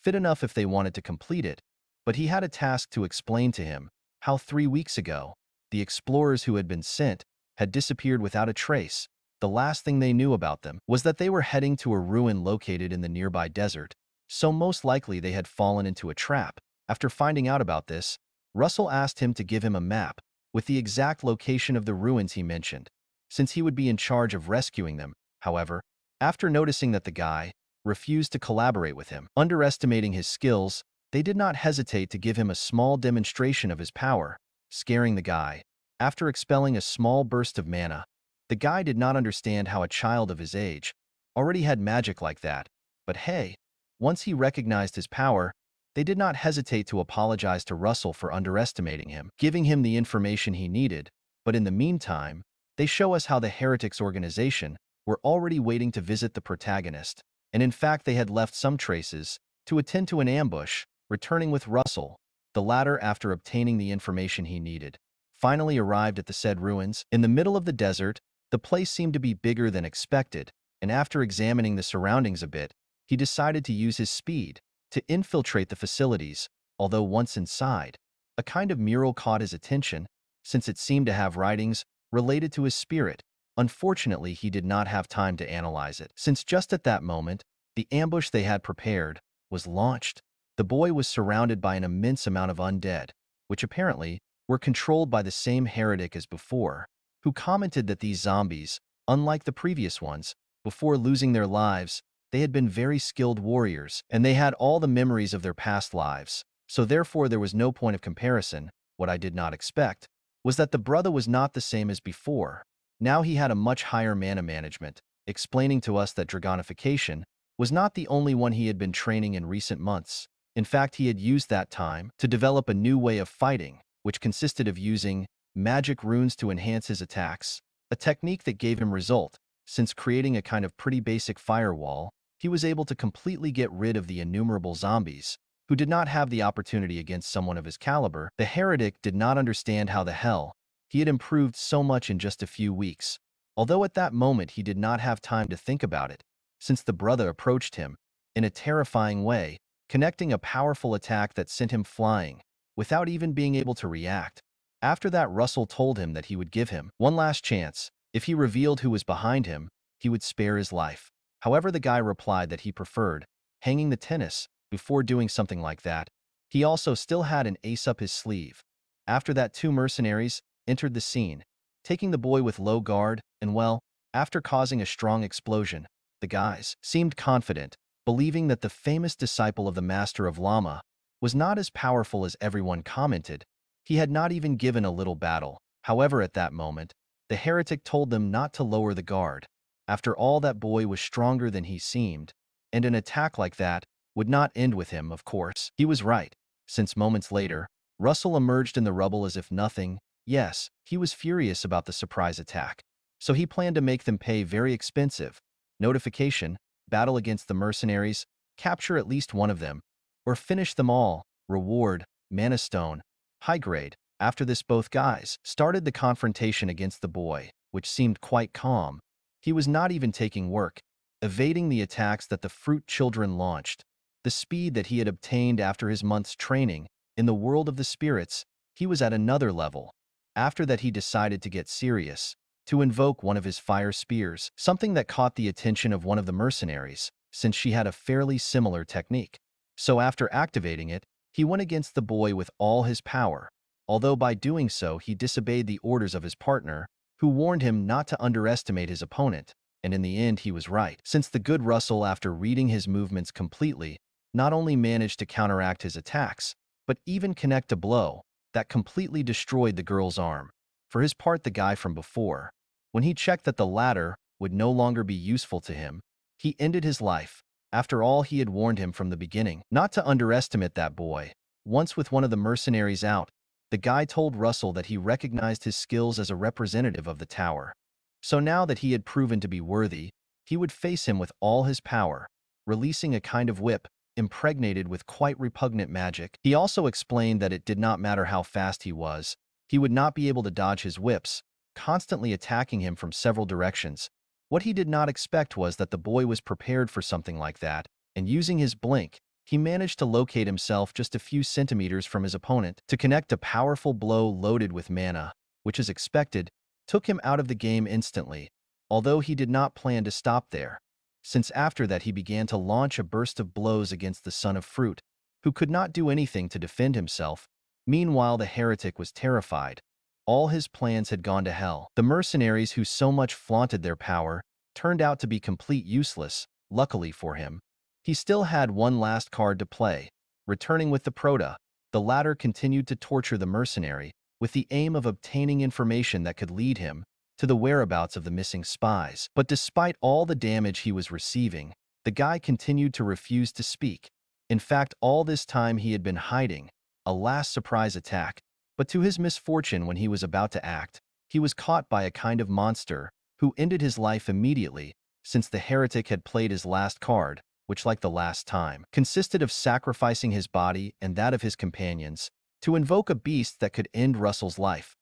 fit enough if they wanted to complete it. But he had a task to explain to him how 3 weeks ago, the explorers who had been sent had disappeared without a trace. The last thing they knew about them was that they were heading to a ruin located in the nearby desert, so most likely they had fallen into a trap. After finding out about this, Russell asked him to give him a map with the exact location of the ruins he mentioned, since he would be in charge of rescuing them. However, after noticing that the guy refused to collaborate with him, underestimating his skills, They did not hesitate to give him a small demonstration of his power, scaring the guy. After expelling a small burst of mana, the guy did not understand how a child of his age already had magic like that. But hey, once he recognized his power, they did not hesitate to apologize to Russell for underestimating him, giving him the information he needed. But in the meantime, they show us how the Heretics organization were already waiting to visit the protagonist, and in fact they had left some traces to attend to an ambush, returning with Russell, the latter after obtaining the information he needed. Finally arrived at the said ruins. In the middle of the desert, the place seemed to be bigger than expected, and after examining the surroundings a bit, he decided to use his speed to infiltrate the facilities. Although once inside, a kind of mural caught his attention, since it seemed to have writings related to his spirit. Unfortunately, he did not have time to analyze it, since just at that moment, the ambush they had prepared was launched. The boy was surrounded by an immense amount of undead, which apparently were controlled by the same heretic as before, who commented that these zombies, unlike the previous ones, before losing their lives, they had been very skilled warriors, and they had all the memories of their past lives, so therefore there was no point of comparison. What I did not expect was that the brother was not the same as before. Now he had a much higher mana management, explaining to us that dragonification was not the only one he had been training in recent months. In fact, he had used that time to develop a new way of fighting, which consisted of using magic runes to enhance his attacks, a technique that gave him result, since creating a kind of pretty basic firewall, he was able to completely get rid of the innumerable zombies, who did not have the opportunity against someone of his caliber. The heretic did not understand how the hell he had improved so much in just a few weeks, although at that moment he did not have time to think about it, since the brother approached him in a terrifying way, connecting a powerful attack that sent him flying, without even being able to react. After that, Russell told him that he would give him one last chance. If he revealed who was behind him, he would spare his life. However, the guy replied that he preferred hanging the tennis before doing something like that. He also still had an ace up his sleeve. After that, two mercenaries entered the scene, taking the boy with low guard, and well, after causing a strong explosion, the guys seemed confident, believing that the famous disciple of the Master of Lama was not as powerful as everyone commented. He had not even given a little battle. However, at that moment, the heretic told them not to lower the guard. After all, that boy was stronger than he seemed, and an attack like that would not end with him. Of course, he was right, since moments later, Russell emerged in the rubble as if nothing. Yes, he was furious about the surprise attack, so he planned to make them pay very expensive. Notification: battle against the mercenaries, capture at least one of them, or finish them all. Reward: mana stone, high grade. After this, both guys started the confrontation against the boy, which seemed quite calm. He was not even taking work, evading the attacks that the fruit children launched. The speed that he had obtained after his month's training in the world of the spirits, he was at another level. After that, he decided to get serious, to invoke one of his fire spears, something that caught the attention of one of the mercenaries, since she had a fairly similar technique. So after activating it, he went against the boy with all his power, although by doing so he disobeyed the orders of his partner, who warned him not to underestimate his opponent, and in the end he was right, since the good Russell, after reading his movements completely, not only managed to counteract his attacks, but even connect a blow that completely destroyed the girl's arm. For his part, the guy from before, when he checked that the latter would no longer be useful to him, he ended his life. After all, he had warned him from the beginning not to underestimate that boy. Once with one of the mercenaries out, the guy told Russell that he recognized his skills as a representative of the tower. So now that he had proven to be worthy, he would face him with all his power, releasing a kind of whip impregnated with quite repugnant magic. He also explained that it did not matter how fast he was, he would not be able to dodge his whips, constantly attacking him from several directions. What he did not expect was that the boy was prepared for something like that, and using his blink, he managed to locate himself just a few centimeters from his opponent to connect a powerful blow loaded with mana, which, as expected, took him out of the game instantly, although he did not plan to stop there, since after that he began to launch a burst of blows against the Son of Fruit, who could not do anything to defend himself. Meanwhile, the heretic was terrified. All his plans had gone to hell. The mercenaries, who so much flaunted their power, turned out to be complete useless. Luckily for him, he still had one last card to play, Returning with the Prota, the latter continued to torture the mercenary with the aim of obtaining information that could lead him to the whereabouts of the missing spies. But despite all the damage he was receiving, the guy continued to refuse to speak. In fact, all this time he had been hiding a last surprise attack, but to his misfortune when he was about to act, he was caught by a kind of monster who ended his life immediately, since the heretic had played his last card, which, like the last time, consisted of sacrificing his body and that of his companions to invoke a beast that could end Russell's life.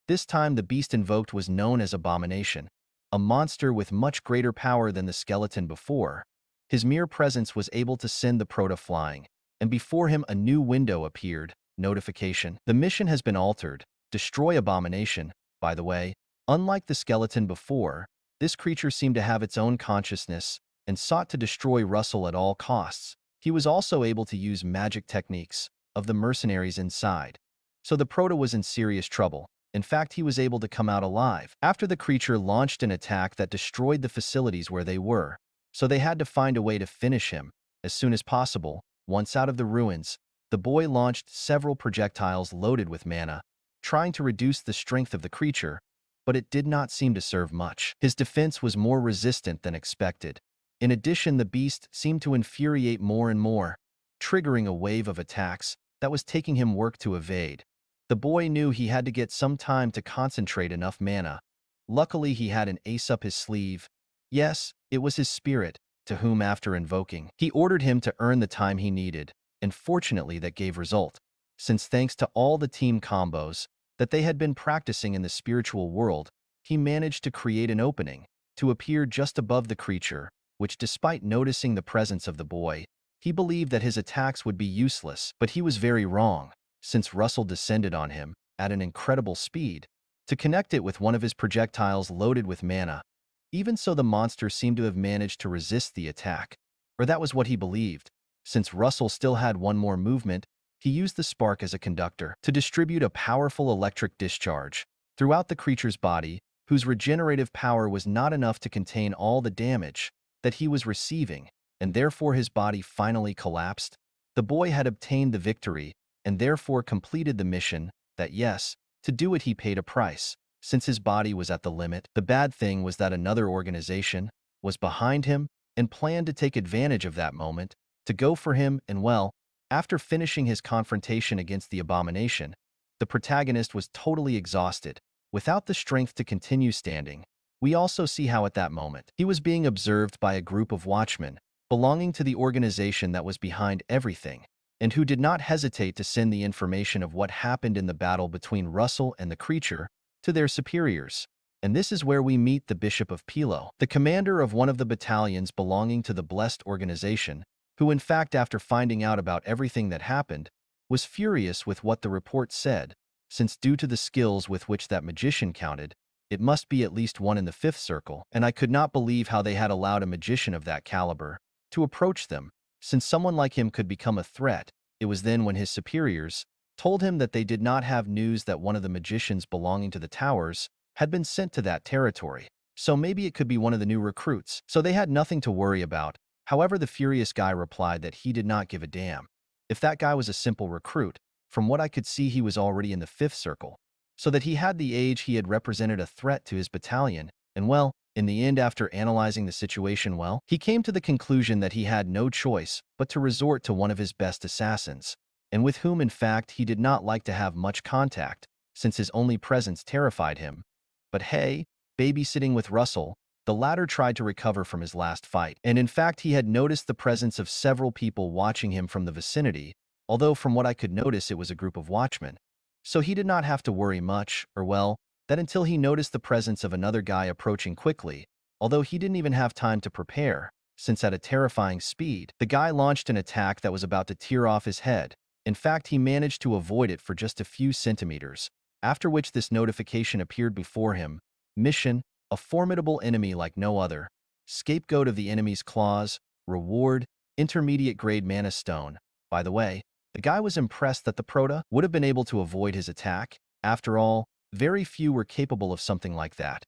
This time the beast invoked was known as Abomination, a monster with much greater power than the skeleton before. His mere presence was able to send the Prota flying, and before him a new window appeared. Notification: the mission has been altered. Destroy Abomination. By the way, unlike the skeleton before, this creature seemed to have its own consciousness and sought to destroy Russell at all costs. He was also able to use magic techniques of the mercenaries inside. So the Prota was in serious trouble. In fact, he was able to come out alive after the creature launched an attack that destroyed the facilities where they were. So they had to find a way to finish him as soon as possible. Once out of the ruins, the boy launched several projectiles loaded with mana, trying to reduce the strength of the creature, but it did not seem to serve much. His defense was more resistant than expected. In addition, the beast seemed to infuriate more and more, triggering a wave of attacks that was taking him work to evade. The boy knew he had to get some time to concentrate enough mana. Luckily, he had an ace up his sleeve. Yes, it was his spirit, to whom, after invoking, he ordered him to earn the time he needed, and fortunately that gave result, since thanks to all the team combos that they had been practicing in the spiritual world, he managed to create an opening to appear just above the creature, which, despite noticing the presence of the boy, he believed that his attacks would be useless. But he was very wrong, since Russell descended on him at an incredible speed to connect it with one of his projectiles loaded with mana. Even so, the monster seemed to have managed to resist the attack, or that was what he believed. Since Russell still had one more movement, he used the spark as a conductor to distribute a powerful electric discharge throughout the creature's body, whose regenerative power was not enough to contain all the damage that he was receiving, and therefore his body finally collapsed. The boy had obtained the victory and therefore completed the mission. That, yes, to do it he paid a price, since his body was at the limit. The bad thing was that another organization was behind him and planned to take advantage of that moment to go for him, and well, after finishing his confrontation against the Abomination, the protagonist was totally exhausted, without the strength to continue standing. We also see how at that moment, he was being observed by a group of watchmen belonging to the organization that was behind everything, and who did not hesitate to send the information of what happened in the battle between Russell and the creature to their superiors. And this is where we meet the Bishop of Pilo, the commander of one of the battalions belonging to the Blessed organization, who in fact, after finding out about everything that happened, was furious with what the report said, since due to the skills with which that magician counted, it must be at least one in the fifth circle, and I could not believe how they had allowed a magician of that caliber to approach them, since someone like him could become a threat. It was then when his superiors told him that they did not have news that one of the magicians belonging to the towers had been sent to that territory, so maybe it could be one of the new recruits, so they had nothing to worry about. However, the furious guy replied that he did not give a damn. If that guy was a simple recruit, from what I could see he was already in the fifth circle, so that he had the age he had represented a threat to his battalion, and well, in the end, after analyzing the situation well, he came to the conclusion that he had no choice but to resort to one of his best assassins, and with whom in fact he did not like to have much contact, since his only presence terrified him. But hey, babysitting with Russell, the latter tried to recover from his last fight, and in fact he had noticed the presence of several people watching him from the vicinity, although from what I could notice it was a group of watchmen. So he did not have to worry much, or well, that until he noticed the presence of another guy approaching quickly, although he didn't even have time to prepare, since at a terrifying speed, the guy launched an attack that was about to tear off his head. In fact, he managed to avoid it for just a few centimeters, after which this notification appeared before him. Mission: a formidable enemy like no other. Scapegoat of the enemy's claws. Reward: intermediate grade mana stone. By the way, the guy was impressed that the Prota would have been able to avoid his attack. After all, very few were capable of something like that.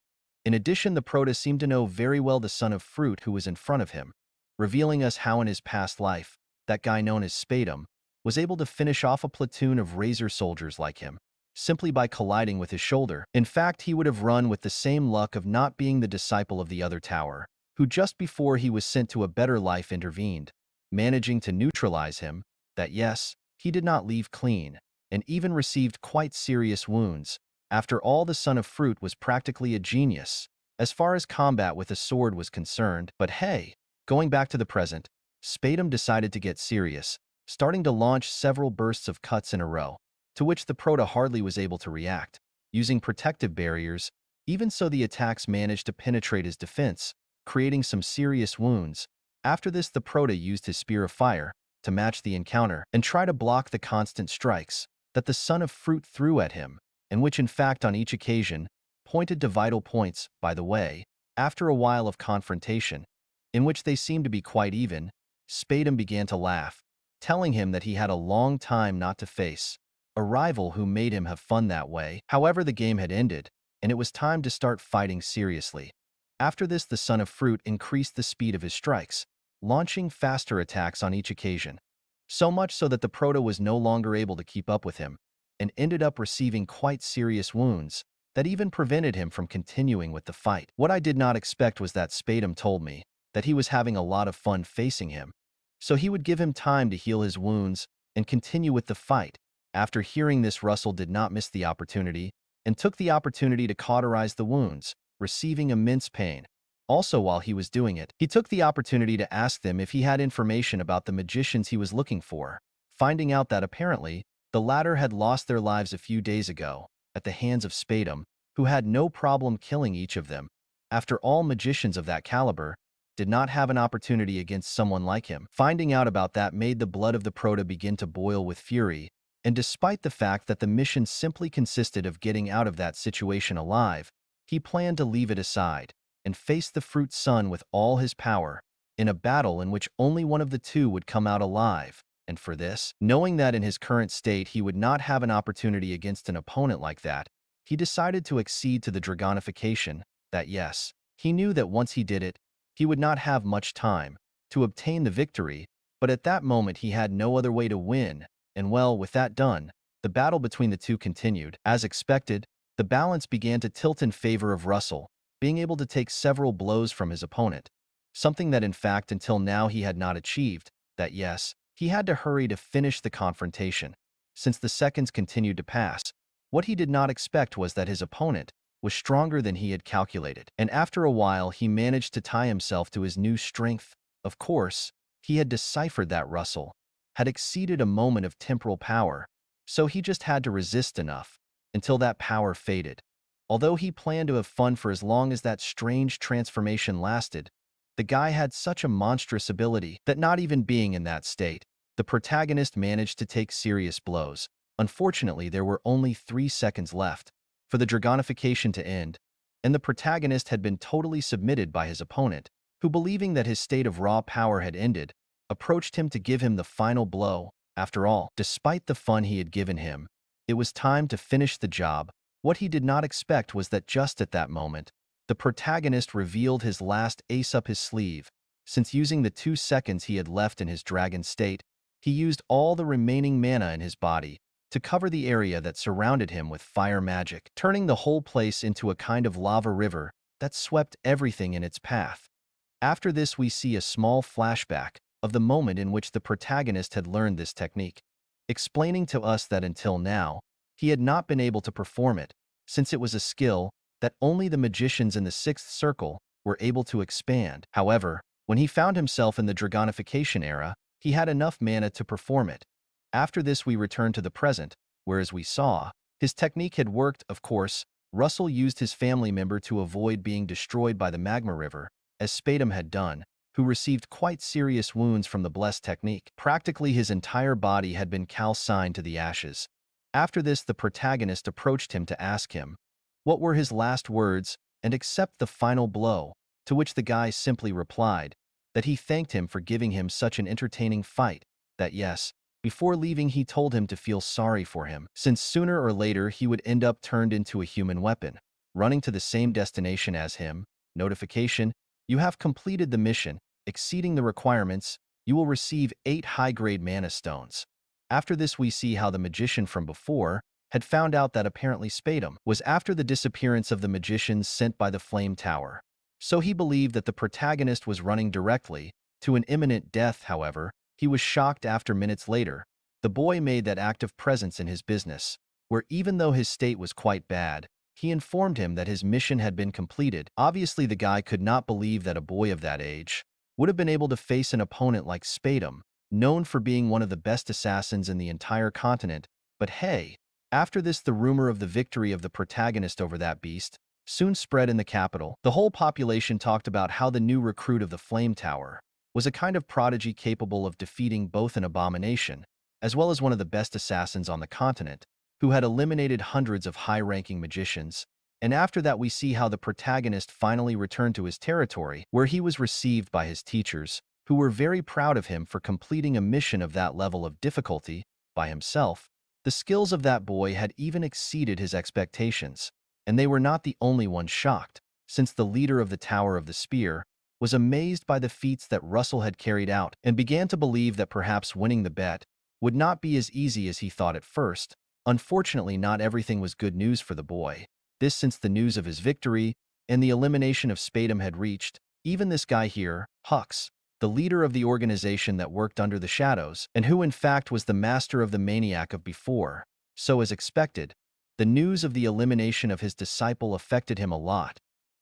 In addition, the Prota seemed to know very well the son of Fruit who was in front of him, revealing us how in his past life, that guy known as Spadum was able to finish off a platoon of razor soldiers like him, simply by colliding with his shoulder. In fact, he would have run with the same luck of not being the disciple of the other tower, who just before he was sent to a better life intervened, managing to neutralize him, that yes, he did not leave clean, and even received quite serious wounds. After all, the Son of Fruit was practically a genius, as far as combat with a sword was concerned. But hey, going back to the present, Spadum decided to get serious, starting to launch several bursts of cuts in a row, to which the Prota hardly was able to react, using protective barriers. Even so, the attacks managed to penetrate his defense, creating some serious wounds. After this, the Prota used his Spear of Fire to match the encounter and try to block the constant strikes that the Son of Fruit threw at him, and which in fact on each occasion pointed to vital points. By the way, after a while of confrontation, in which they seemed to be quite even, Spadum began to laugh, telling him that he had a long time not to face a rival who made him have fun that way. However, the game had ended, and it was time to start fighting seriously. After this, the Son of Fruit increased the speed of his strikes, launching faster attacks on each occasion, so much so that the Prota was no longer able to keep up with him, and ended up receiving quite serious wounds that even prevented him from continuing with the fight. What I did not expect was that Spadum told me that he was having a lot of fun facing him, so he would give him time to heal his wounds and continue with the fight. After hearing this, Russell did not miss the opportunity and took the opportunity to cauterize the wounds, receiving immense pain. Also, while he was doing it, he took the opportunity to ask them if he had information about the magicians he was looking for, finding out that apparently the latter had lost their lives a few days ago at the hands of Spadum, who had no problem killing each of them. After all, magicians of that caliber did not have an opportunity against someone like him. Finding out about that made the blood of the Prota begin to boil with fury, and despite the fact that the mission simply consisted of getting out of that situation alive, he planned to leave it aside and face the Fruit Son with all his power in a battle in which only one of the two would come out alive. And for this, knowing that in his current state he would not have an opportunity against an opponent like that, he decided to accede to the Dragonification. That yes, he knew that once he did it, he would not have much time to obtain the victory, but at that moment he had no other way to win. And well, with that done, the battle between the two continued. As expected, the balance began to tilt in favor of Russell, being able to take several blows from his opponent, something that in fact until now he had not achieved. That yes, he had to hurry to finish the confrontation, since the seconds continued to pass. What he did not expect was that his opponent was stronger than he had calculated, and after a while he managed to tie himself to his new strength. Of course, he had deciphered that Russell had exceeded a moment of temporal power, so he just had to resist enough until that power faded. Although he planned to have fun for as long as that strange transformation lasted, the guy had such a monstrous ability that not even being in that state, the protagonist managed to take serious blows. Unfortunately, there were only 3 seconds left for the Dragonification to end, and the protagonist had been totally submitted by his opponent, who, believing that his state of raw power had ended, approached him to give him the final blow. After all, despite the fun he had given him, it was time to finish the job. What he did not expect was that just at that moment, the protagonist revealed his last ace up his sleeve. Since using the 2 seconds he had left in his dragon state, he used all the remaining mana in his body to cover the area that surrounded him with fire magic, turning the whole place into a kind of lava river that swept everything in its path. After this, we see a small flashback of the moment in which the protagonist had learned this technique, explaining to us that until now, he had not been able to perform it, since it was a skill that only the magicians in the 6th circle were able to expand. However, when he found himself in the Dragonification era, he had enough mana to perform it. After this, we return to the present, where, as we saw, his technique had worked. Of course, Russell used his family member to avoid being destroyed by the magma river, as Spadum had done, who received quite serious wounds from the blessed technique. Practically his entire body had been calcined to the ashes. After this, the protagonist approached him to ask him what were his last words and accept the final blow, to which the guy simply replied that he thanked him for giving him such an entertaining fight, that yes, before leaving he told him to feel sorry for him, since sooner or later he would end up turned into a human weapon, running to the same destination as him. Notification: you have completed the mission. Exceeding the requirements, you will receive 8 high-grade mana stones. After this, we see how the magician from before had found out that apparently Spadum was after the disappearance of the magicians sent by the Flame Tower. So he believed that the protagonist was running directly to an imminent death. However, he was shocked after minutes later, the boy made that active presence in his business, where even though his state was quite bad, he informed him that his mission had been completed. Obviously, the guy could not believe that a boy of that age would have been able to face an opponent like Spadum, known for being one of the best assassins in the entire continent. But hey, after this, the rumor of the victory of the protagonist over that beast soon spread in the capital. The whole population talked about how the new recruit of the Flame Tower was a kind of prodigy capable of defeating both an abomination as well as one of the best assassins on the continent, who had eliminated hundreds of high-ranking magicians. And after that, we see how the protagonist finally returned to his territory, where he was received by his teachers, who were very proud of him for completing a mission of that level of difficulty by himself. The skills of that boy had even exceeded his expectations, and they were not the only ones shocked, since the leader of the Tower of the Spear was amazed by the feats that Russell had carried out and began to believe that perhaps winning the bet would not be as easy as he thought at first. Unfortunately, not everything was good news for the boy. This since the news of his victory and the elimination of Spadum had reached even this guy here, Hux, the leader of the organization that worked under the shadows, and who in fact was the master of the maniac of before. So as expected, the news of the elimination of his disciple affected him a lot.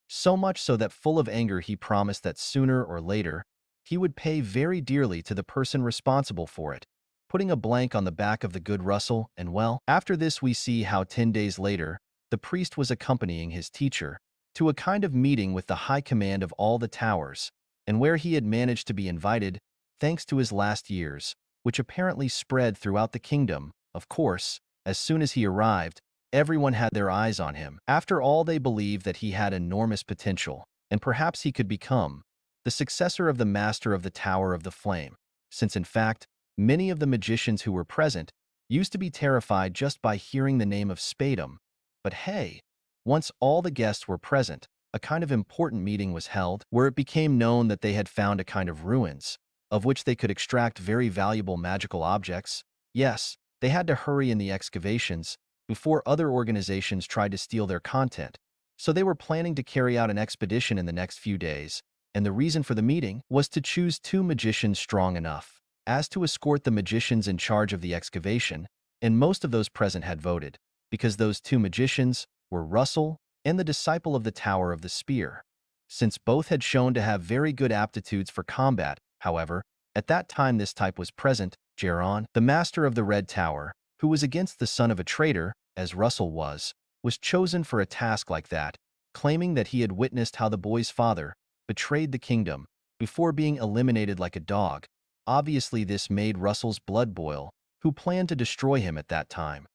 So much so that full of anger he promised that sooner or later he would pay very dearly to the person responsible for it, putting a blank on the back of the good Russell. And well, after this we see how 10 days later, the priest was accompanying his teacher to a kind of meeting with the high command of all the towers, and where he had managed to be invited thanks to his last years, which apparently spread throughout the kingdom. Of course, as soon as he arrived, everyone had their eyes on him. After all, they believed that he had enormous potential, and perhaps he could become the successor of the master of the Tower of the Flame, since in fact, many of the magicians who were present used to be terrified just by hearing the name of Spadum. But hey, once all the guests were present, a kind of important meeting was held where it became known that they had found a kind of ruins, of which they could extract very valuable magical objects. Yes, they had to hurry in the excavations before other organizations tried to steal their content, so they were planning to carry out an expedition in the next few days, and the reason for the meeting was to choose 2 magicians strong enough as to escort the magicians in charge of the excavation, and most of those present had voted, because those 2 magicians were Russell and the disciple of the Tower of the Spear. Since both had shown to have very good aptitudes for combat, however, at that time this type was present, Geron, the master of the Red Tower, who was against the son of a traitor, as Russell was chosen for a task like that, claiming that he had witnessed how the boy's father betrayed the kingdom before being eliminated like a dog. Obviously, this made Russell's blood boil, who planned to destroy him at that time.